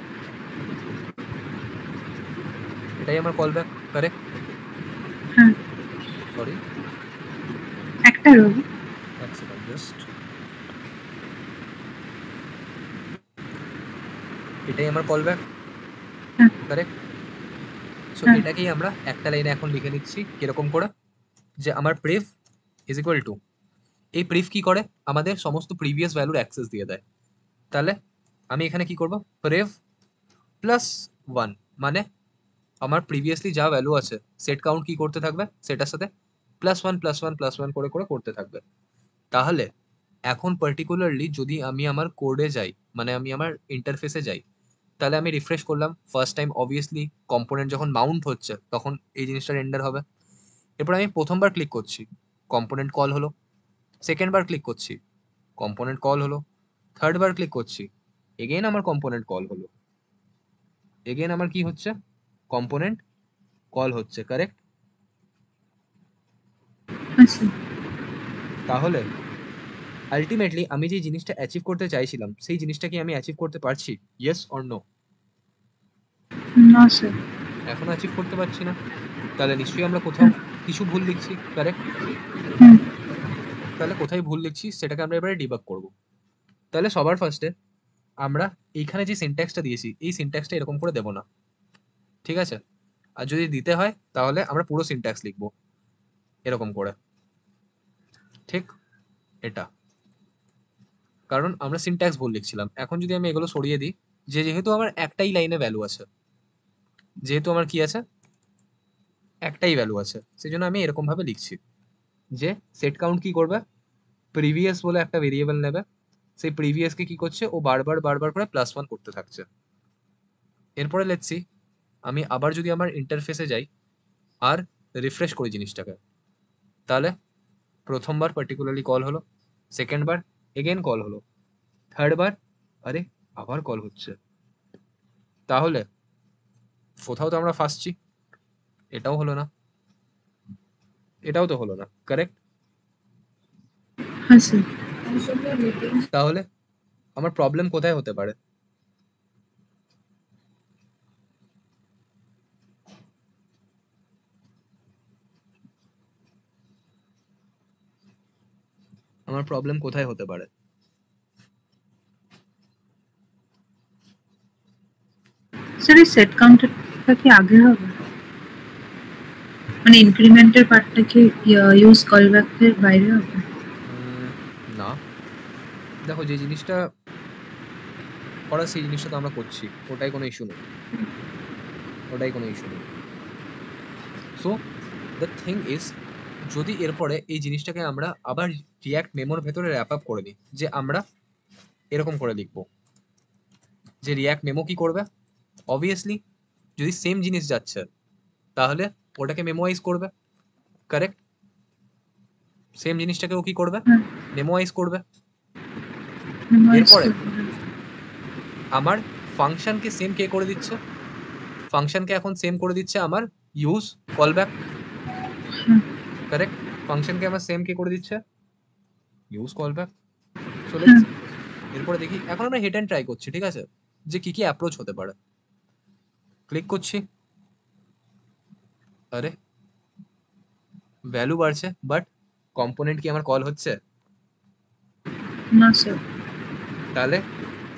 A: এটাই আমার কল ব্যাক। কারেক্ট।
B: হ্যাঁ।
A: সরি,
B: একটা রোল।
A: এক সেকেন্ড জাস্ট। এটাই আমার কল ব্যাক।
B: হ্যাঁ।
A: কারেক্ট। সো
B: হ্যাঁ।
A: এটাকেই আমরা একটা লাইনে এখন লিখে নিচ্ছি কিরকম করে, যে আমার প্রিভ ইজ ইকুয়াল টু, এই প্রিভ কি করে, আমাদের সমস্ত প্রিভিয়াস ভ্যালুর অ্যাক্সেস দিয়ে দেয়। তাহলে আমি এখানে কি করব, প্রিভ +1, মানে আমার প্রিভিয়াসলি যা ভ্যালু আছে সেট কাউন্ট কি করতে থাকবে, সেটার সাথে +1 +1 করে করে করতে থাকবে। তাহলে এখন পার্টিকুলারলি যদি আমি আমার কোডে যাই, মানে আমি আমার ইন্টারফেসে যাই, তাহলে আমি রিফ্রেশ করলাম, ফার্স্ট টাইম অবভিয়াসলি কম্পোনেন্ট যখন মাউন্ট হচ্ছে তখন এই জিনিসটা রেন্ডার হবে। এরপর আমি প্রথমবার ক্লিক করছি, কম্পোনেন্ট কল হলো। সেকেন্ড বার ক্লিক করছি, কম্পোনেন্ট কল হলো। থার্ড বার ক্লিক করছি, এগেইন আমার কম্পোনেন্ট কল হলো। এগেইন আমার কি হচ্ছে, কম্পোনেন্ট কল হচ্ছে। কারেক্ট।
B: আচ্ছা।
A: তাহলে আলটিমেটলি আমি যে জিনিসটা অ্যাচিভ করতে চাইছিলাম, সেই জিনিসটা কি আমি অ্যাচিভ করতে পারছি? Yes or no?
B: না স্যার।
A: এখন অ্যাচিভ করতে পারছি না। তাহলে নিশ্চয়ই আমরা কোথাও কিছু ভুল লিখছি, কারেক্ট?
B: হুম
A: তাহলে কোথায় ভুল লিখছি সেটাকে আমরা এবারে ডিবাগ করব। তাহলে সবার ফার্স্টে আমরা এইখানে যে সিনট্যাক্সটা দিয়েছি এই সিনট্যাক্সটা এরকম করে দেব না, ঠিক আছে? আর যদি দিতে হয় তাহলে আমরা পুরো সিনট্যাক্স লিখব এরকম করে, ঠিক? এটা কারণ আমরা সিনট্যাক্স ভুল লিখছিলাম। এখন যদি আমি এগুলো সরিয়ে দিই, যেহেতু আমার একটাই লাইনে ভ্যালু আছে, যেহেতু আমার কি আছে, একটাই ভ্যালু আছে, সেজন্য আমি এরকম ভাবে লিখছি যে সেট কাউন্ট কি করবে, প্রিভিয়াস বলে একটা ভেরিয়েবল নেবে, সেই প্রিভিয়াসকে কি করছে, ও বারবার বারবার করে +1 করতে থাকছে। এরপরে লেটস সি, আমি আবার যদি আমার ইন্টারফেসে যাই আর রিফ্রেশ করি জিনিসটাকে, তাহলে প্রথমবার পার্টিকুলারলি কল হলো, সেকেন্ড বার এগেন কল হলো, থার্ড বার আরে আবার কল হচ্ছে। তাহলে কোথাও তো আমরা ফাঁসছি, এটাও হলো না, এটাও তো হলো না, কারেক্ট?
B: হ্যাঁ স্যার।
A: তাহলে আমার প্রবলেম কোথায় হতে পারে? আমার প্রবলেম কোথায় হতে পারে?
B: স্যার এই সেট কাউন্টারটা কি আগে হবে, মানে ইনক্রিমেন্টের পার্টটা কি ইউজ কলব্যাকের বাইরে হবে?
A: না, দেখো যে জিনিসটা করা সেই জিনিসটা তো আমরা করছি, ওটাই কোনো ইস্যু নেই, ওটাই কোনো ইস্যু নেই। সো দ্য থিং ইজ, যদি এরপরে এই জিনিসটাকে আমরা আবার রিয়াক্ট মেমোর ভেতরে র্যাপ আপ করে দিই, যে আমরা এরকম করে লিখবো যে রিয়াক্ট মেমো কি করবে, অবভিয়াসলি যদি সেম জিনিস যাচ্ছে তাহলে ওটাকে মেমোয়াইজ করবে, কারেক্ট? সেম জিনিসটাকে ও কি করবে,
B: হ্যাঁ
A: মেমোয়াইজ করবে।
B: মেমোরাইজ
A: এরপরে
B: করবো।
A: আমার ফাংশনকে সেম কে করে দিচ্ছে, ফাংশনকে এখন সেম করে দিচ্ছে আমার ইউজ কলব্যাক,
B: হ্যাঁ
A: কারেক্ট? ফাংশনকে আমার সেম কে করে দিচ্ছে ইউজ কলব্যাক। সো লেটস
B: হ্যাঁ
A: সি, এরপরে দেখি, এখন আমরা হিট এন্ড ট্রাই করছি, ঠিক আছে, যে কি কি অ্যাপ্রোচ হতে পারে। ক্লিক করছি, আরে ভ্যালু বাড়ছে, বাট কম্পোনেন্ট কি আমার কল হচ্ছে?
B: না স্যার।
A: তাহলে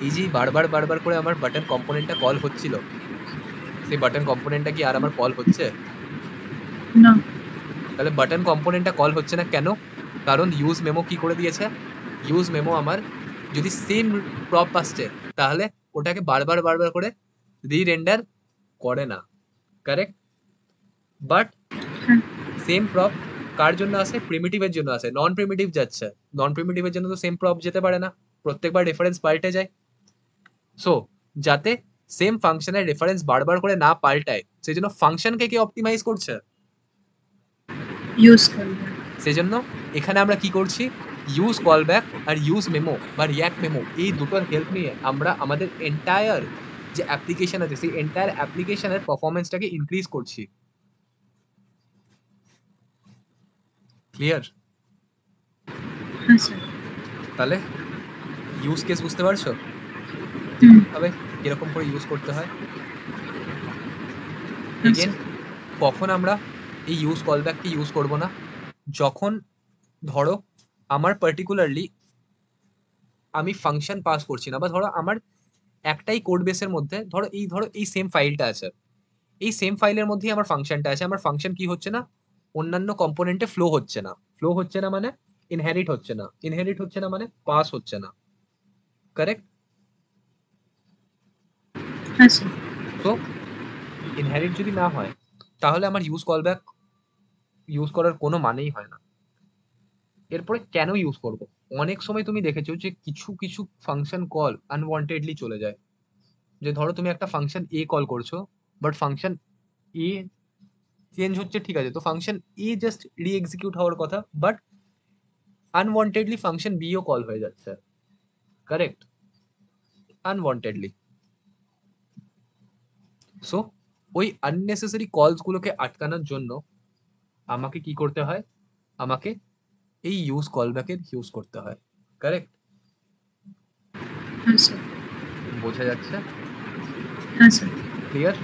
A: এই যে বারবার বারবার করে আমার বাটন কম্পোনেন্টটা কল হচ্ছিল, সেই বাটন কম্পোনেন্টটা কি আর আমার কল হচ্ছে?
B: না।
A: তাহলে বাটন কম্পোনেন্টটা কল হচ্ছে না কেন? কারণ ইউজ মেমো কি করে দিয়েছে, ইউজ মেমো আমার যদি সেম প্রপ আসছে তাহলে ওটাকে বারবার বারবার করে রি-রেন্ডার করে না, কারেক্ট? বাট
B: হ্যাঁ
A: সেম প্রপ কার জন্য আসে, প্রিমিটিভের জন্য আসে, নন প্রিমিটিভ যাচ্ছে, নন প্রিমিটিভের জন্য তো সেম প্রপ যেতে পারে না, প্রত্যেকবার রেফারেন্স পাল্টে যায়। সো যাতে সেম ফাংশনের রেফারেন্স বারবার করে না পাল্টায়, সেজন্য ফাংশনকে কি অপটিমাইজ করছে,
B: ইউজ করবো।
A: সেজন্য এখানে আমরা কি করছি, ইউজ কলব্যাক আর ইউজ মেমো বা রিয়াক্ট মেমো এই দুটোর হেল্প নিয়ে আমরা আমাদের এন্টায়ার যে অ্যাপ্লিকেশন আছে সেই এন্টায়ার অ্যাপ্লিকেশনের পারফরমেন্সটাকে ইনক্রিজ করছি। ক্লিয়ার?
B: হ্যাঁ স্যার।
A: তাহলে ইউজ কেস বুঝতে পারছো যে
B: হুম
A: কিভাবে কিরকম করে ইউজ করতে হয়?
B: হ্যাঁ
A: এগেন,
B: স্যার।
A: কখন আমরা এই ইউজ কলব্যাককে ইউজ করব না, যখন ধরো আমার পার্টিকুলারলি আমি ফাংশন পাস করছি না, বা ধরো আমার একটাই কোড বেসের মধ্যে ধরো এই সেম ফাইলটা আছে, এই সেম ফাইলের মধ্যেই আমার ফাংশনটা আছে, আমার ফাংশন কি হচ্ছে না, অন্যান্য কম্পোনেন্টে ফ্লো হচ্ছে না, ফ্লো হচ্ছে না মানে ইনহেরিট হচ্ছে না, ইনহেরিট হচ্ছে না মানে পাস হচ্ছে না, কারেক্ট?
B: হ্যাঁ স্যার।
A: সো ইনহেরিট যদি না হয় তাহলে আমার ইউজ কলব্যাক ইউজ করার কোনো মানেই হয় না। এরপরে কেন ইউজ করব, অনেক সময় তুমি দেখেছো যে কিছু কিছু ফাংশন কল আনওয়ান্টেডলি চলে যায়, যে ধরো তুমি একটা ফাংশন এ কল করছো, বাট ফাংশন এ চেঞ্জ হচ্ছে, ঠিক আছে, তো function A just reexecute হওয়ার কথা, বাট আনওয়ান্টেডলি ফাংশন বি ও কল হয়ে যাচ্ছে, কারেক্ট? আনওয়ান্টেডলি। সো ওই আননেসেসারি কলস গুলোকে আটকানোর জন্য আমাকে কি করতে হয়, আমাকে এই ইউজ কলব্যাকের ইউজ করতে হয়, কারেক্ট?
B: হ্যাঁ স্যার।
A: বোঝা যাচ্ছে?
B: হ্যাঁ স্যার।
A: ক্লিয়ার?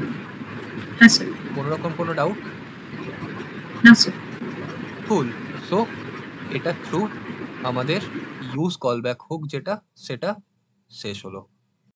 B: হ্যাঁ স্যার।
A: কোনো রকম কোনো ডাউট?
B: না স্যার।
A: ফুল। সো এটা থ্রু আমাদের ইউজ কল ব্যাক হুক যেটা সেটা শেষ হলো।